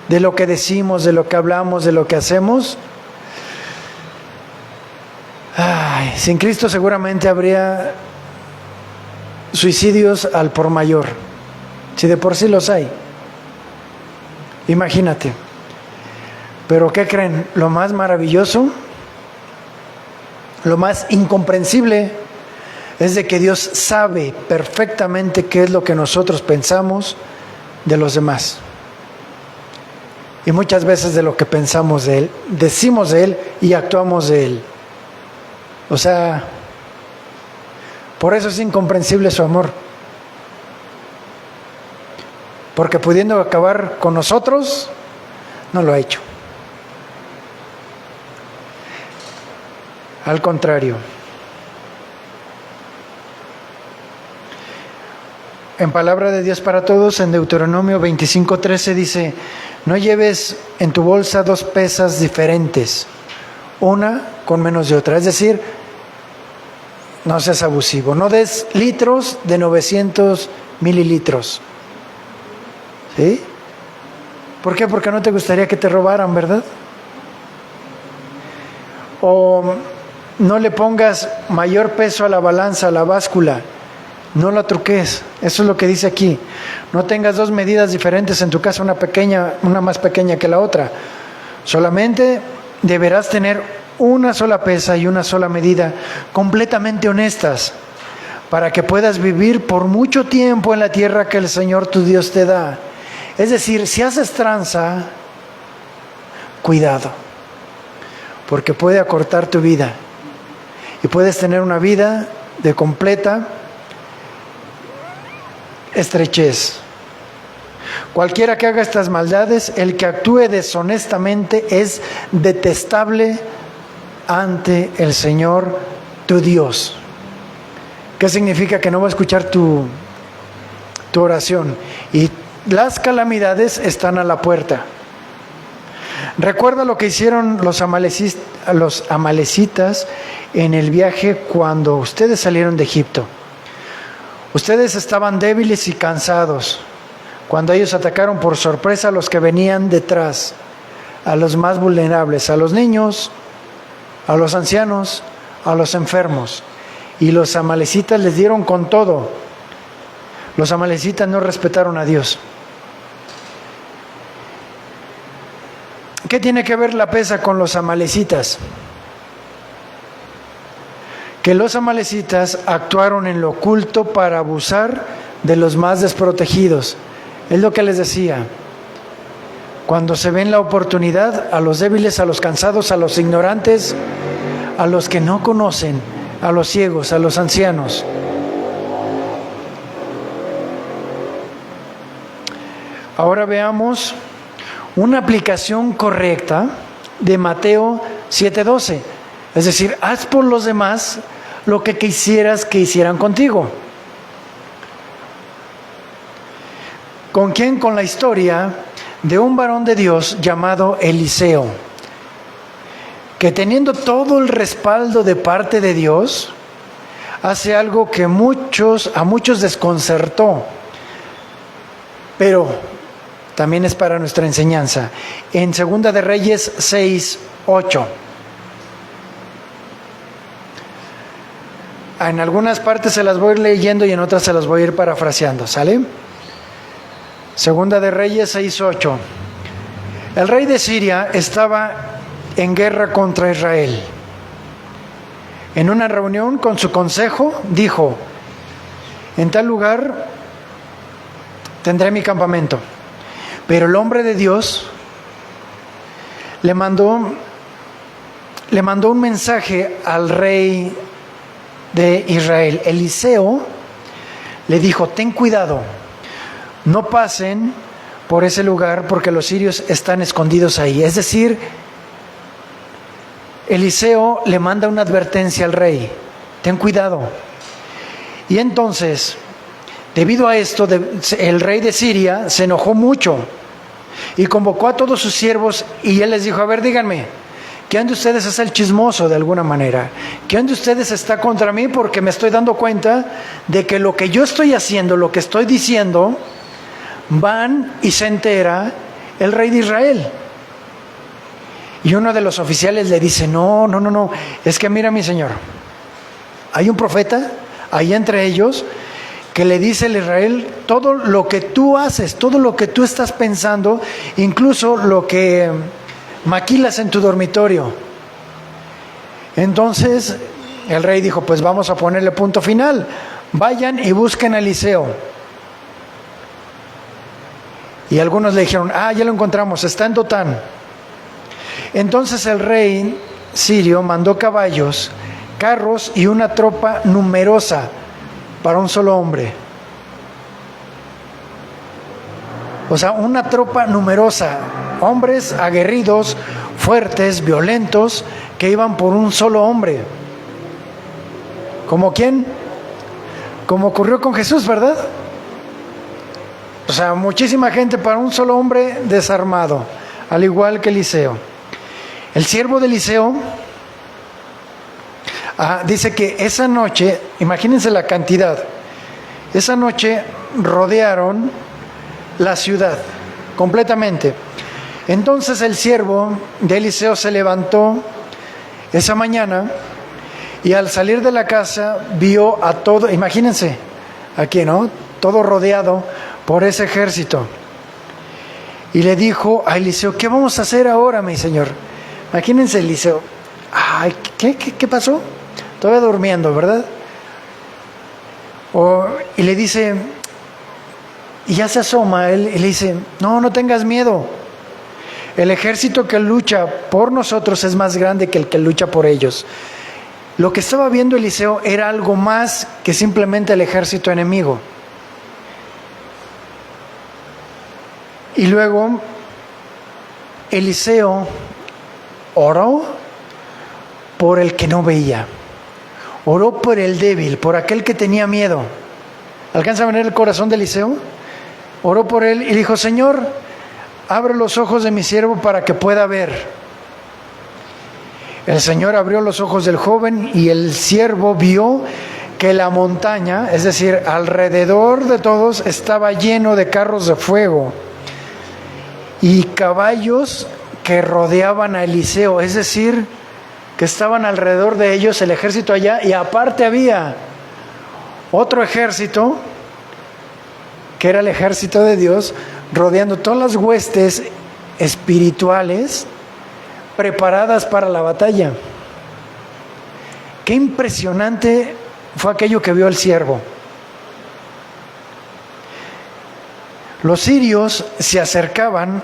de lo que decimos, de lo que hablamos, de lo que hacemos. Sin Cristo seguramente habría suicidios al por mayor, si de por sí los hay. Imagínate. Pero ¿qué creen? Lo más maravilloso, lo más incomprensible, es de que Dios sabe perfectamente qué es lo que nosotros pensamos de los demás. Y muchas veces de lo que pensamos de Él, decimos de Él y actuamos de Él. O sea, por eso es incomprensible su amor. Porque pudiendo acabar con nosotros, no lo ha hecho. Al contrario. En palabra de Dios para todos, en Deuteronomio 25:13 dice: no lleves en tu bolsa 2 pesas diferentes, una con menos de otra. Es decir, no seas abusivo. No des litros de 900 mililitros. ¿Sí? ¿Por qué? Porque no te gustaría que te robaran, ¿verdad? O no le pongas mayor peso a la balanza, a la báscula. No la truques. Eso es lo que dice aquí. No tengas 2 medidas diferentes en tu casa, una más pequeña que la otra. Solamente deberás tener una sola pesa y una sola medida, completamente honestas, para que puedas vivir por mucho tiempo en la tierra que el Señor tu Dios te da. Es decir, si haces tranza, cuidado, porque puede acortar tu vida y puedes tener una vida de completa estrechez. Cualquiera que haga estas maldades, el que actúe deshonestamente, es detestable ante el Señor tu Dios. ¿Qué significa? Que no va a escuchar tu oración. Y las calamidades están a la puerta. Recuerda lo que hicieron los amalecitas en el viaje cuando ustedes salieron de Egipto. Ustedes estaban débiles y cansados cuando ellos atacaron por sorpresa a los que venían detrás, a los más vulnerables, a los niños, a los ancianos, a los enfermos. Y los amalecitas les dieron con todo. Los amalecitas no respetaron a Dios. ¿Qué tiene que ver la pesa con los amalecitas? Que los amalecitas actuaron en lo oculto para abusar de los más desprotegidos. Es lo que les decía. Cuando se ven la oportunidad, a los débiles, a los cansados, a los ignorantes, a los que no conocen, a los ciegos, a los ancianos. Ahora veamos una aplicación correcta de Mateo 7:12. Es decir, haz por los demás lo que quisieras que hicieran contigo. ¿Con quién? Con la historia de un varón de Dios llamado Eliseo, que teniendo todo el respaldo de parte de Dios, hace algo que a muchos desconcertó, pero también es para nuestra enseñanza. En 2 de Reyes 6:8. En algunas partes se las voy a ir leyendo y en otras se las voy a ir parafraseando, ¿sale? 2 de Reyes 6:8. El rey de Siria estaba en guerra contra Israel. En una reunión con su consejo, dijo: en tal lugar tendré mi campamento. Pero el hombre de Dios le mandó un mensaje al rey de Israel. Eliseo le dijo: ten cuidado, no pasen por ese lugar porque los sirios están escondidos ahí. Es decir, Eliseo le manda una advertencia al rey: ten cuidado. Y entonces, debido a esto, el rey de Siria se enojó mucho y convocó a todos sus siervos y él les dijo: a ver, díganme, ¿quién de ustedes es el chismoso de alguna manera? ¿Quién de ustedes está contra mí? Porque me estoy dando cuenta de que lo que yo estoy haciendo, lo que estoy diciendo, van y se entera el rey de Israel. Y uno de los oficiales le dice: no, es que mira, mi señor, hay un profeta ahí entre ellos que le dice al Israel todo lo que tú haces, todo lo que tú estás pensando, incluso lo que maquilas en tu dormitorio. Entonces el rey dijo: pues vamos a ponerle punto final, vayan y busquen a Eliseo. Y algunos le dijeron: ya lo encontramos, está en Dotán. Entonces el rey sirio mandó caballos, carros y una tropa numerosa para un solo hombre. O sea, una tropa numerosa, hombres aguerridos, fuertes, violentos, que iban por un solo hombre. ¿Como quién? Como ocurrió con Jesús, ¿verdad? O sea, muchísima gente para un solo hombre desarmado, al igual que Eliseo. El siervo de Eliseo dice que esa noche, imagínense la cantidad, esa noche rodearon la ciudad completamente. Entonces el siervo de Eliseo se levantó esa mañana y al salir de la casa vio a todo, imagínense aquí, ¿no? Todo rodeado por ese ejército. Y le dijo a Eliseo: ¿qué vamos a hacer ahora, mi señor? Imagínense Eliseo: ¿qué pasó? Todavía durmiendo, ¿verdad? Y le dice, y ya se asoma él y le dice: no tengas miedo. El ejército que lucha por nosotros es más grande que el que lucha por ellos. Lo que estaba viendo Eliseo era algo más que simplemente el ejército enemigo. Y luego Eliseo oró por el que no veía. Oró por el débil, por aquel que tenía miedo. ¿Alcanza a ver el corazón de Eliseo? Oró por él y dijo: Señor, abre los ojos de mi siervo para que pueda ver. El Señor abrió los ojos del joven y el siervo vio que la montaña, es decir, alrededor de todos, estaba lleno de carros de fuego y caballos que rodeaban a Eliseo, es decir, que estaban alrededor de ellos, el ejército allá, y aparte había otro ejército, que era el ejército de Dios, rodeando todas las huestes espirituales preparadas para la batalla. Qué impresionante fue aquello que vio el siervo. Los sirios se acercaban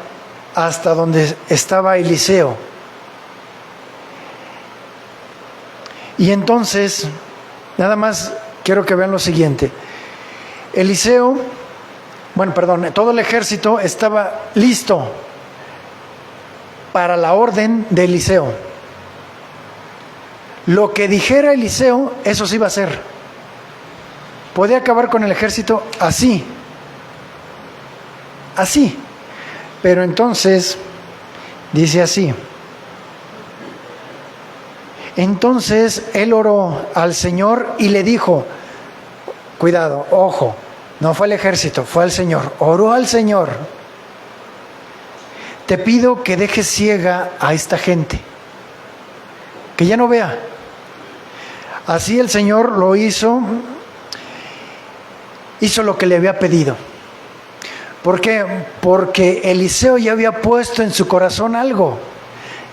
hasta donde estaba Eliseo. Y entonces, nada más quiero que vean lo siguiente. Todo el ejército estaba listo para la orden de Eliseo. Lo que dijera Eliseo, eso sí iba a hacer. Podía acabar con el ejército así. Pero entonces, dice así: entonces él oró al Señor y le dijo, cuidado, ojo, no fue el ejército, fue al Señor. Oró al Señor: te pido que dejes ciega a esta gente, que ya no vea. Así el Señor lo hizo lo que le había pedido. ¿Por qué? Porque Eliseo ya había puesto en su corazón algo,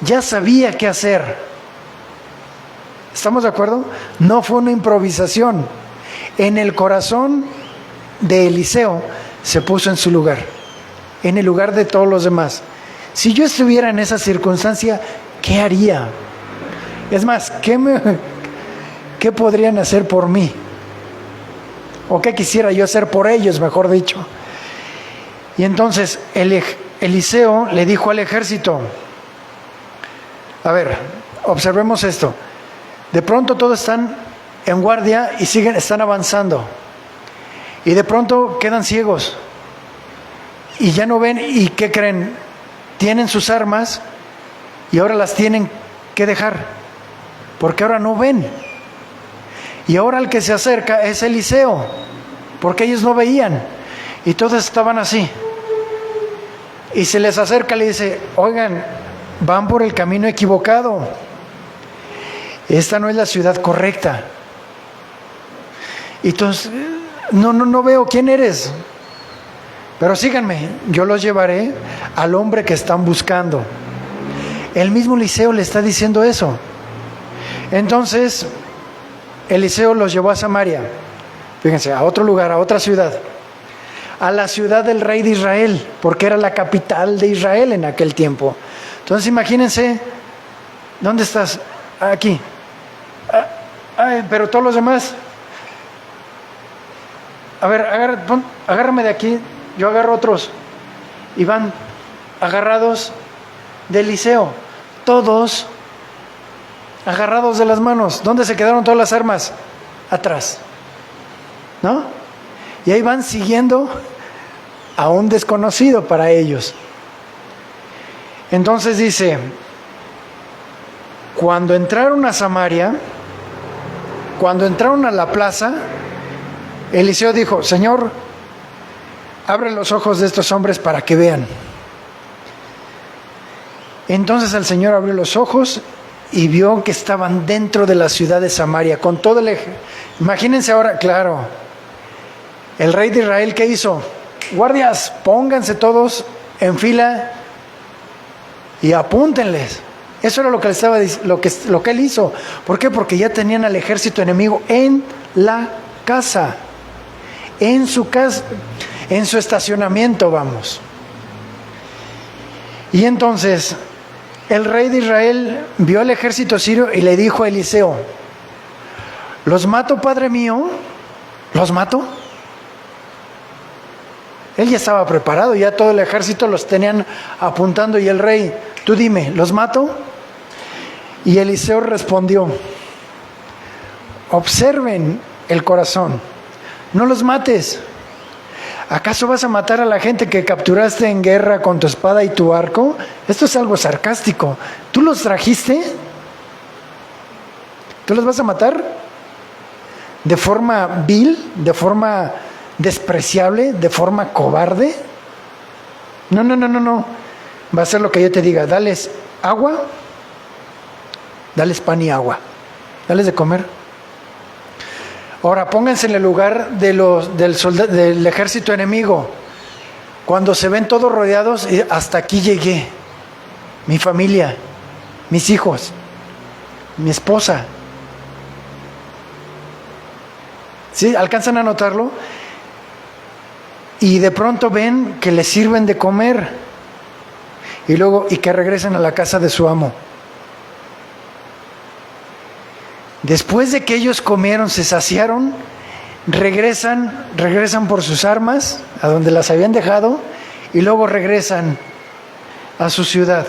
ya sabía qué hacer. ¿Estamos de acuerdo? No fue una improvisación. En el corazón de Eliseo se puso en su lugar, en el lugar de todos los demás. Si yo estuviera en esa circunstancia, ¿qué haría? Es más, ¿qué podrían hacer por mí? ¿O qué quisiera yo hacer por ellos, mejor dicho? Y entonces Eliseo le dijo al ejército: a ver, observemos esto. De pronto todos están en guardia y están avanzando. Y de pronto quedan ciegos. Y ya no ven. ¿Y qué creen? Tienen sus armas y ahora las tienen que dejar, porque ahora no ven. Y ahora el que se acerca es Eliseo, porque ellos no veían. Y todos estaban así. Y se les acerca y le dice: oigan, van por el camino equivocado. Esta no es la ciudad correcta. Y entonces, no veo quién eres. Pero síganme, yo los llevaré al hombre que están buscando. El mismo Eliseo le está diciendo eso. Entonces, Eliseo los llevó a Samaria. Fíjense, a otro lugar, a otra ciudad. A la ciudad del rey de Israel, porque era la capital de Israel en aquel tiempo. Entonces imagínense, ¿dónde estás? Aquí. Pero todos los demás. A ver, agárrame de aquí, yo agarro otros. Y van agarrados de Eliseo, todos agarrados de las manos. ¿Dónde se quedaron todas las armas? Atrás, ¿no? Y ahí van siguiendo a un desconocido para ellos. Entonces dice: cuando entraron a Samaria, cuando entraron a la plaza, Eliseo dijo: Señor, abre los ojos de estos hombres para que vean. Entonces el Señor abrió los ojos y vio que estaban dentro de la ciudad de Samaria, con todo el eje. Imagínense ahora, claro, el rey de Israel, ¿qué hizo? Guardias, pónganse todos en fila y apúntenles. Eso era lo que él hizo. ¿Por qué? Porque ya tenían al ejército enemigo en la casa, en su casa, en su estacionamiento, vamos. Y entonces el rey de Israel vio al ejército sirio y le dijo a Eliseo: ¿los mato, padre mío? ¿Los mato? Él ya estaba preparado, ya todo el ejército los tenían apuntando y el rey, tú dime, ¿los mato? Y Eliseo respondió, observen el corazón, no los mates. ¿Acaso vas a matar a la gente que capturaste en guerra con tu espada y tu arco? Esto es algo sarcástico. ¿Tú los trajiste? ¿Tú los vas a matar? ¿De forma vil? ¿De forma despreciable? ¿De forma cobarde? No. Va a ser lo que yo te diga. Dales agua, dales pan y agua. Dales de comer. Ahora pónganse en el lugar del ejército enemigo. Cuando se ven todos rodeados, hasta aquí llegué. Mi familia, mis hijos, mi esposa. ¿Sí? ¿Alcanzan a notarlo? Y de pronto ven que les sirven de comer. Y que regresan a la casa de su amo. Después de que ellos comieron, se saciaron, regresan por sus armas, a donde las habían dejado, y luego regresan a su ciudad.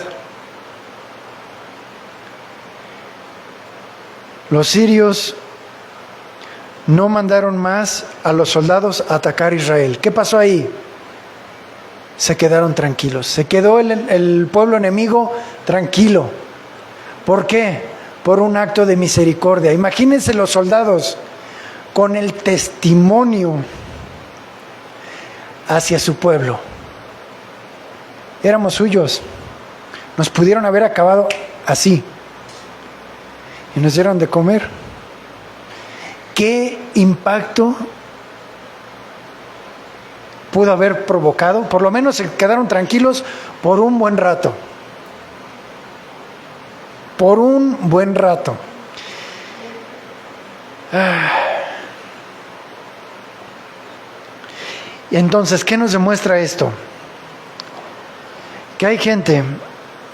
Los sirios no mandaron más a los soldados a atacar a Israel. ¿Qué pasó ahí? Se quedaron tranquilos. Se quedó el pueblo enemigo tranquilo. ¿Por qué? Por un acto de misericordia. Imagínense los soldados con el testimonio hacia su pueblo. Éramos suyos. Nos pudieron haber acabado así. Y nos dieron de comer. ¿Qué impacto pudo haber provocado? Por lo menos se quedaron tranquilos por un buen rato. Por un buen rato. Y entonces, ¿qué nos demuestra esto? Que hay gente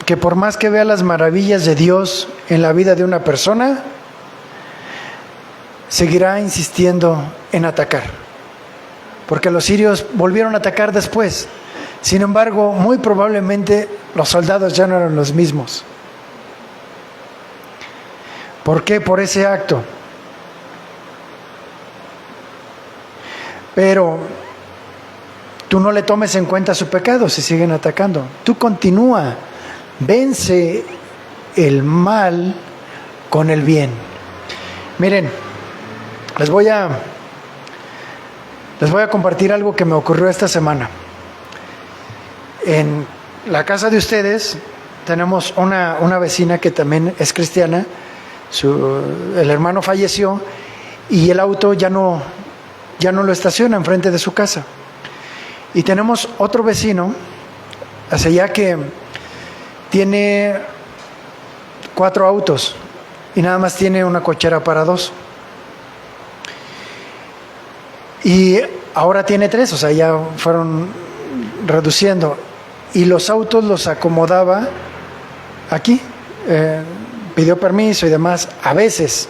que por más que vea las maravillas de Dios en la vida de una persona, seguirá insistiendo en atacar. Porque los sirios volvieron a atacar después. Sin embargo, muy probablemente los soldados ya no eran los mismos. ¿Por qué? Por ese acto. Pero tú no le tomes en cuenta su pecado si siguen atacando. Tú continúa, vence el mal con el bien. Miren, les voy a compartir algo que me ocurrió esta semana. En la casa de ustedes tenemos una vecina que también es cristiana. El hermano falleció y el auto ya no lo estaciona enfrente de su casa. Y tenemos otro vecino, hacia allá, que tiene 4 autos y nada más tiene una cochera para 2. Y ahora tiene 3, o sea, ya fueron reduciendo. Y los autos los acomodaba aquí. Pidió permiso y demás, a veces.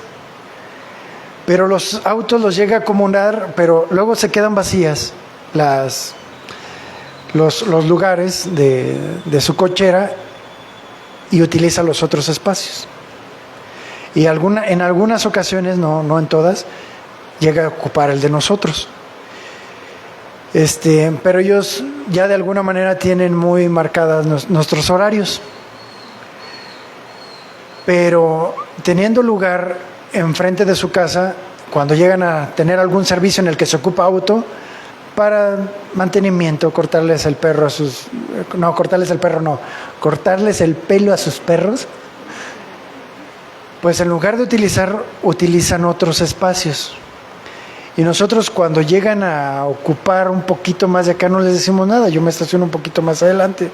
Pero los autos los llega a acomodar, pero luego se quedan vacías los lugares de su cochera y utiliza los otros espacios. Y en algunas ocasiones, no en todas, llega a ocupar el de nosotros. Pero ellos ya de alguna manera tienen muy marcadas nuestros horarios. Pero teniendo lugar enfrente de su casa, cuando llegan a tener algún servicio en el que se ocupa auto, para mantenimiento, cortarles el pelo a sus perros, pues en lugar de utilizan otros espacios. Y nosotros cuando llegan a ocupar un poquito más de acá no les decimos nada, yo me estaciono un poquito más adelante.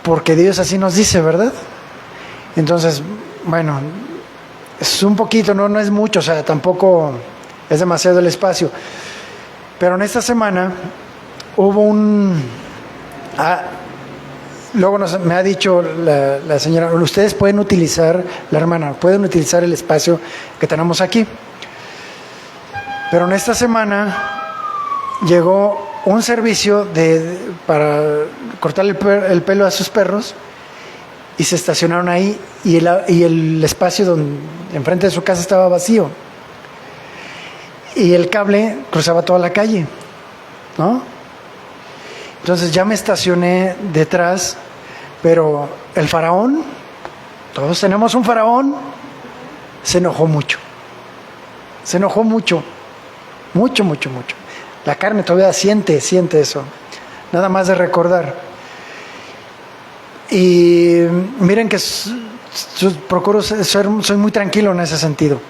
Porque Dios así nos dice, ¿verdad? Entonces, bueno, es un poquito, no es mucho, o sea, tampoco es demasiado el espacio. Pero en esta semana hubo luego me ha dicho la señora, ustedes pueden utilizar, la hermana, pueden utilizar el espacio que tenemos aquí. Pero en esta semana llegó un servicio para cortarle el pelo a sus perros y se estacionaron ahí y el espacio enfrente de su casa estaba vacío y el cable cruzaba toda la calle, ¿no? Entonces ya me estacioné detrás, pero el faraón, todos tenemos un faraón, se enojó mucho. Mucho. La carne todavía siente eso, nada más de recordar. Y miren que procuro soy muy tranquilo en ese sentido.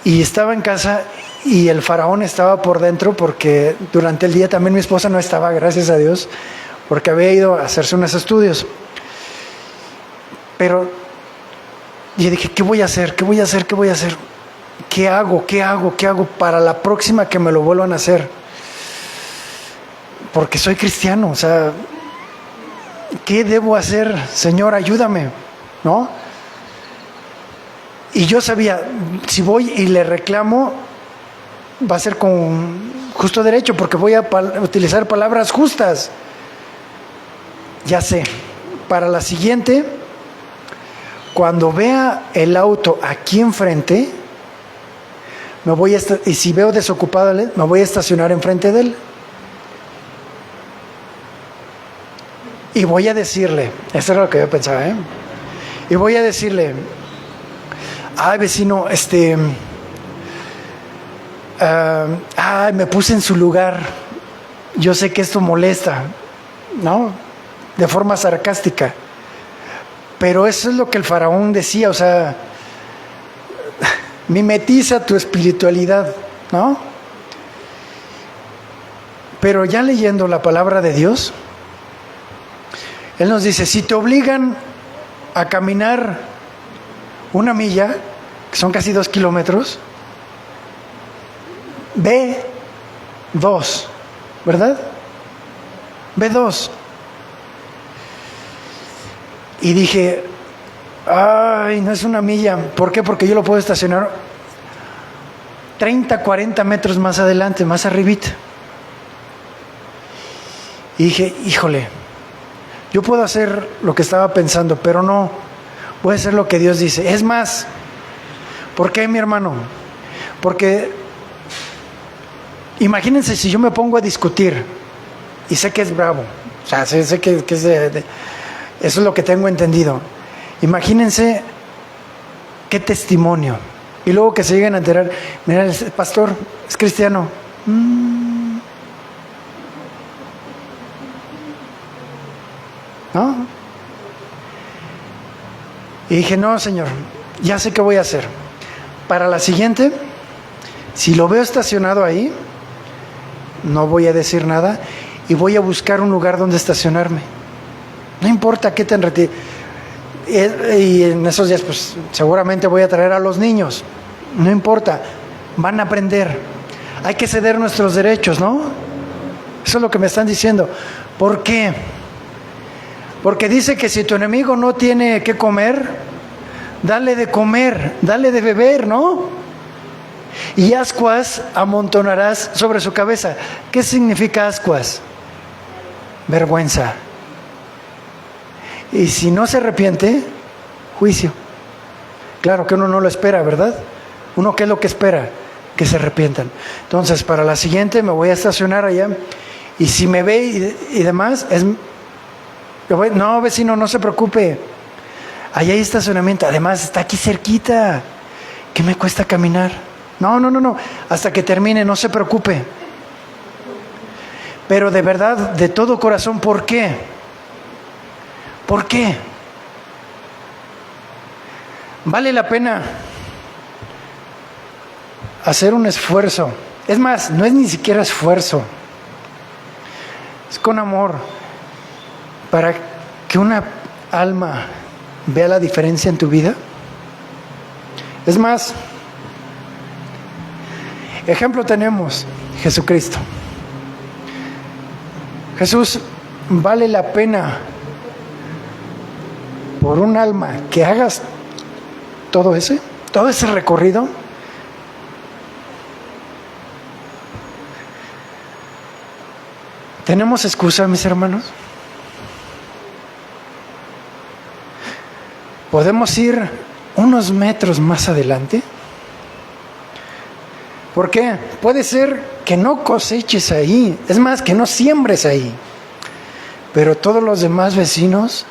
Y estaba en casa y el faraón estaba por dentro porque durante el día también mi esposa no estaba, gracias a Dios, porque había ido a hacerse unos estudios. Pero yo dije, ¿qué voy a hacer? ¿Qué hago para la próxima que me lo vuelvan a hacer? Porque soy cristiano, o sea, ¿qué debo hacer? Señor, ayúdame, ¿no? Y yo sabía, si voy y le reclamo, va a ser con justo derecho, porque voy a utilizar palabras justas. Ya sé, para la siguiente, cuando vea el auto aquí enfrente, y si veo desocupado, me voy a estacionar enfrente de él. Y voy a decirle, eso era lo que yo pensaba, y voy a decirle, ay vecino, me puse en su lugar, yo sé que esto molesta, ¿no? De forma sarcástica, pero eso es lo que el faraón decía, o sea, mimetiza tu espiritualidad, ¿no? Pero ya leyendo la palabra de Dios, Él nos dice, si te obligan a caminar 1 milla, que son casi 2 kilómetros, ve 2, ¿verdad? Ve 2. Y dije, ay, no es 1 milla. ¿Por qué? Porque yo lo puedo estacionar 30, 40 metros más adelante, más arribita. Y dije, híjole, yo puedo hacer lo que estaba pensando, pero no, voy a hacer lo que Dios dice. Es más, ¿por qué, mi hermano? Porque imagínense si yo me pongo a discutir, y sé que es bravo, o sea, sé que es eso es lo que tengo entendido. Imagínense qué testimonio. Y luego que se lleguen a enterar, mira, el pastor es cristiano. ¿No? Y dije, no, Señor, ya sé qué voy a hacer. Para la siguiente, si lo veo estacionado ahí, no voy a decir nada y voy a buscar un lugar donde estacionarme. No importa qué tan retiro. Y en esos días, pues seguramente voy a traer a los niños. No importa, van a aprender. Hay que ceder nuestros derechos, ¿no? Eso es lo que me están diciendo. ¿Por qué? Porque dice que si tu enemigo no tiene que comer, dale de comer, dale de beber, ¿no? Y ascuas amontonarás sobre su cabeza. ¿Qué significa ascuas? Vergüenza. Y si no se arrepiente, juicio. Claro que uno no lo espera, ¿verdad? ¿Uno qué es lo que espera? Que se arrepientan. Entonces, para la siguiente me voy a estacionar allá. Y si me ve y demás, no, vecino, no se preocupe. Allá hay estacionamiento. Además, está aquí cerquita. ¿Qué me cuesta caminar? No. Hasta que termine, no se preocupe. Pero de verdad, de todo corazón, ¿por qué? ¿Por qué? Vale la pena hacer un esfuerzo. Es más, no es ni siquiera esfuerzo. Es con amor. Para que una alma vea la diferencia en tu vida. Es más, ejemplo tenemos, Jesucristo. Jesús, vale la pena por un alma que hagas todo ese recorrido. ¿Tenemos excusa, mis hermanos? ¿Podemos ir unos metros más adelante? ¿Por qué? Puede ser que no coseches ahí, es más, que no siembres ahí, pero todos los demás vecinos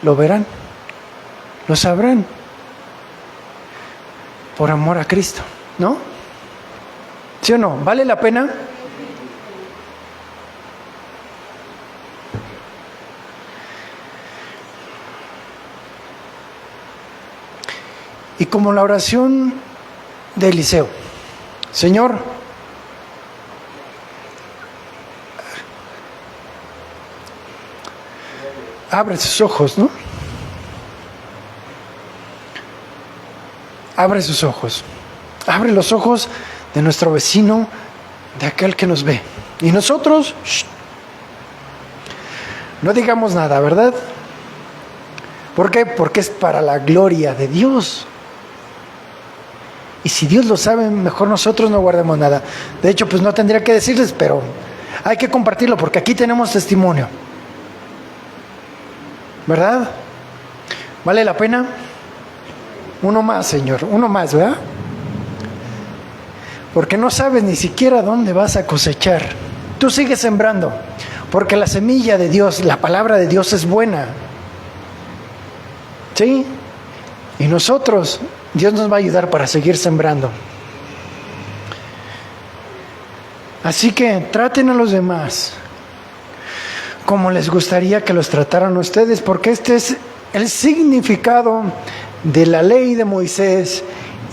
lo verán, lo sabrán, por amor a Cristo, ¿no? ¿Sí o no? ¿Vale la pena? Y como la oración de Eliseo, Señor, abre sus ojos, ¿no? Abre sus ojos. Abre los ojos de nuestro vecino, de aquel que nos ve. Y nosotros, no digamos nada, ¿verdad? ¿Por qué? Porque es para la gloria de Dios. Y si Dios lo sabe, mejor nosotros no guardemos nada. De hecho, pues no tendría que decirles, pero hay que compartirlo porque aquí tenemos testimonio. ¿Verdad? ¿Vale la pena? Uno más, Señor, uno más, ¿verdad? Porque no sabes ni siquiera dónde vas a cosechar. Tú sigues sembrando, porque la semilla de Dios, la palabra de Dios es buena. ¿Sí? Y nosotros, Dios nos va a ayudar para seguir sembrando. Así que traten a los demás como les gustaría que los trataran ustedes, porque este es el significado de la ley de Moisés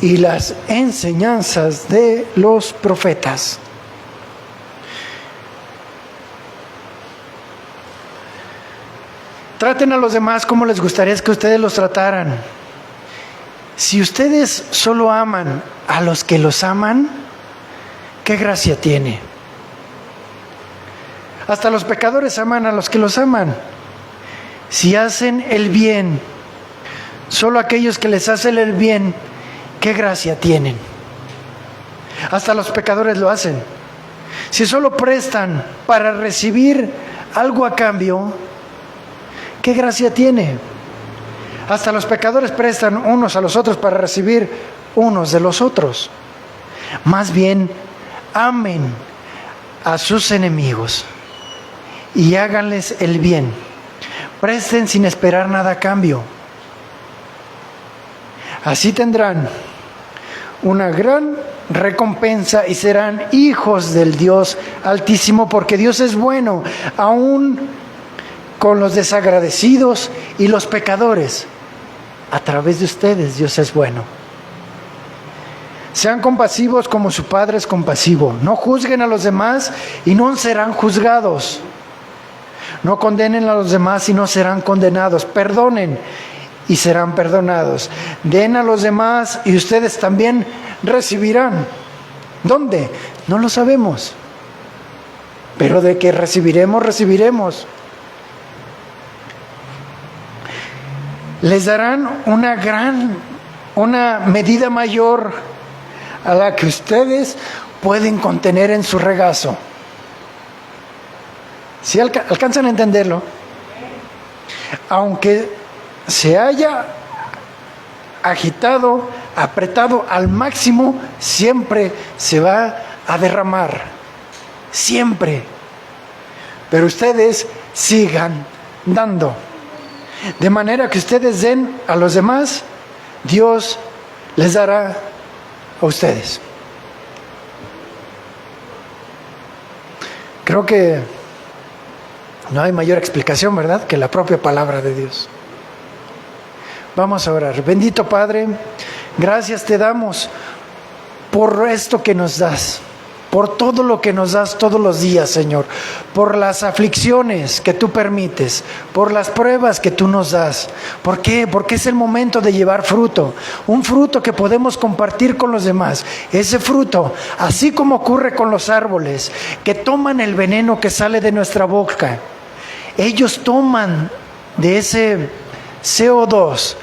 y las enseñanzas de los profetas. Traten a los demás como les gustaría que ustedes los trataran. Si ustedes solo aman a los que los aman, ¿qué gracia tiene? Hasta los pecadores aman a los que los aman. Si hacen el bien, solo aquellos que les hacen el bien, ¿qué gracia tienen? Hasta los pecadores lo hacen. Si solo prestan para recibir algo a cambio, ¿qué gracia tiene? Hasta los pecadores prestan unos a los otros para recibir unos de los otros. Más bien, amen a sus enemigos y háganles el bien. Presten sin esperar nada a cambio. Así tendrán una gran recompensa y serán hijos del Dios Altísimo, porque Dios es bueno, aún con los desagradecidos y los pecadores. A través de ustedes Dios es bueno. Sean compasivos como su Padre es compasivo. No juzguen a los demás y no serán juzgados. No condenen a los demás y no serán condenados. Perdonen y serán perdonados. Den a los demás y ustedes también recibirán. ¿Dónde? No lo sabemos. Pero de que recibiremos, recibiremos. Les darán una medida mayor a la que ustedes pueden contener en su regazo. ¿Sí alcanzan a entenderlo? Aunque se haya agitado, apretado al máximo, siempre se va a derramar. Siempre. Pero ustedes sigan dando. De manera que ustedes den a los demás, Dios les dará a ustedes. Creo que no hay mayor explicación, ¿verdad?, que la propia palabra de Dios. Vamos a orar. Bendito Padre, gracias te damos por esto que nos das, por todo lo que nos das todos los días, Señor, por las aflicciones que tú permites, por las pruebas que tú nos das. ¿Por qué? Porque es el momento de llevar fruto, un fruto que podemos compartir con los demás. Ese fruto, así como ocurre con los árboles, que toman el veneno que sale de nuestra boca, ellos toman de ese CO2,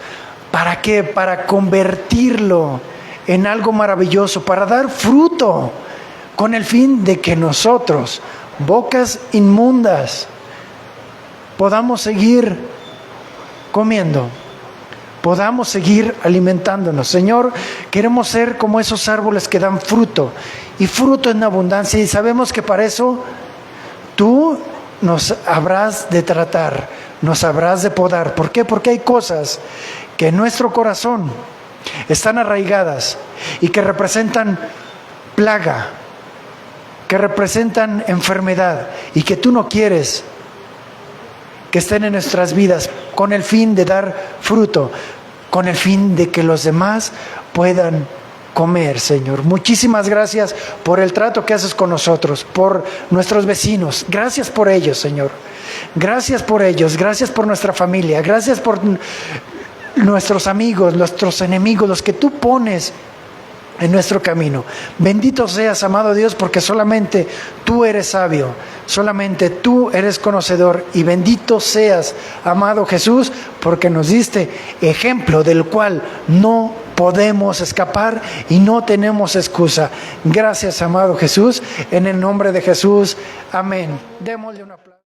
¿para qué? Para convertirlo en algo maravilloso, para dar fruto, con el fin de que nosotros bocas inmundas, podamos seguir comiendo, podamos seguir alimentándonos. Señor, queremos ser como esos árboles que dan fruto, y fruto en abundancia, y sabemos que para eso tú nos habrás de tratar, nos habrás de podar. ¿Por qué? Porque hay cosas que en nuestro corazón están arraigadas y que representan plaga, que representan enfermedad, y que tú no quieres que estén en nuestras vidas, con el fin de dar fruto, con el fin de que los demás puedan comer, Señor. Muchísimas gracias por el trato que haces con nosotros, por nuestros vecinos. Gracias por ellos, Señor. Gracias por ellos, gracias por nuestra familia, gracias por nuestros amigos, nuestros enemigos, los que tú pones en nuestro camino. Bendito seas, amado Dios, porque solamente tú eres sabio, solamente tú eres conocedor, y bendito seas, amado Jesús, porque nos diste ejemplo del cual no podemos escapar y no tenemos excusa. Gracias, amado Jesús, en el nombre de Jesús, amén. Démosle un aplauso.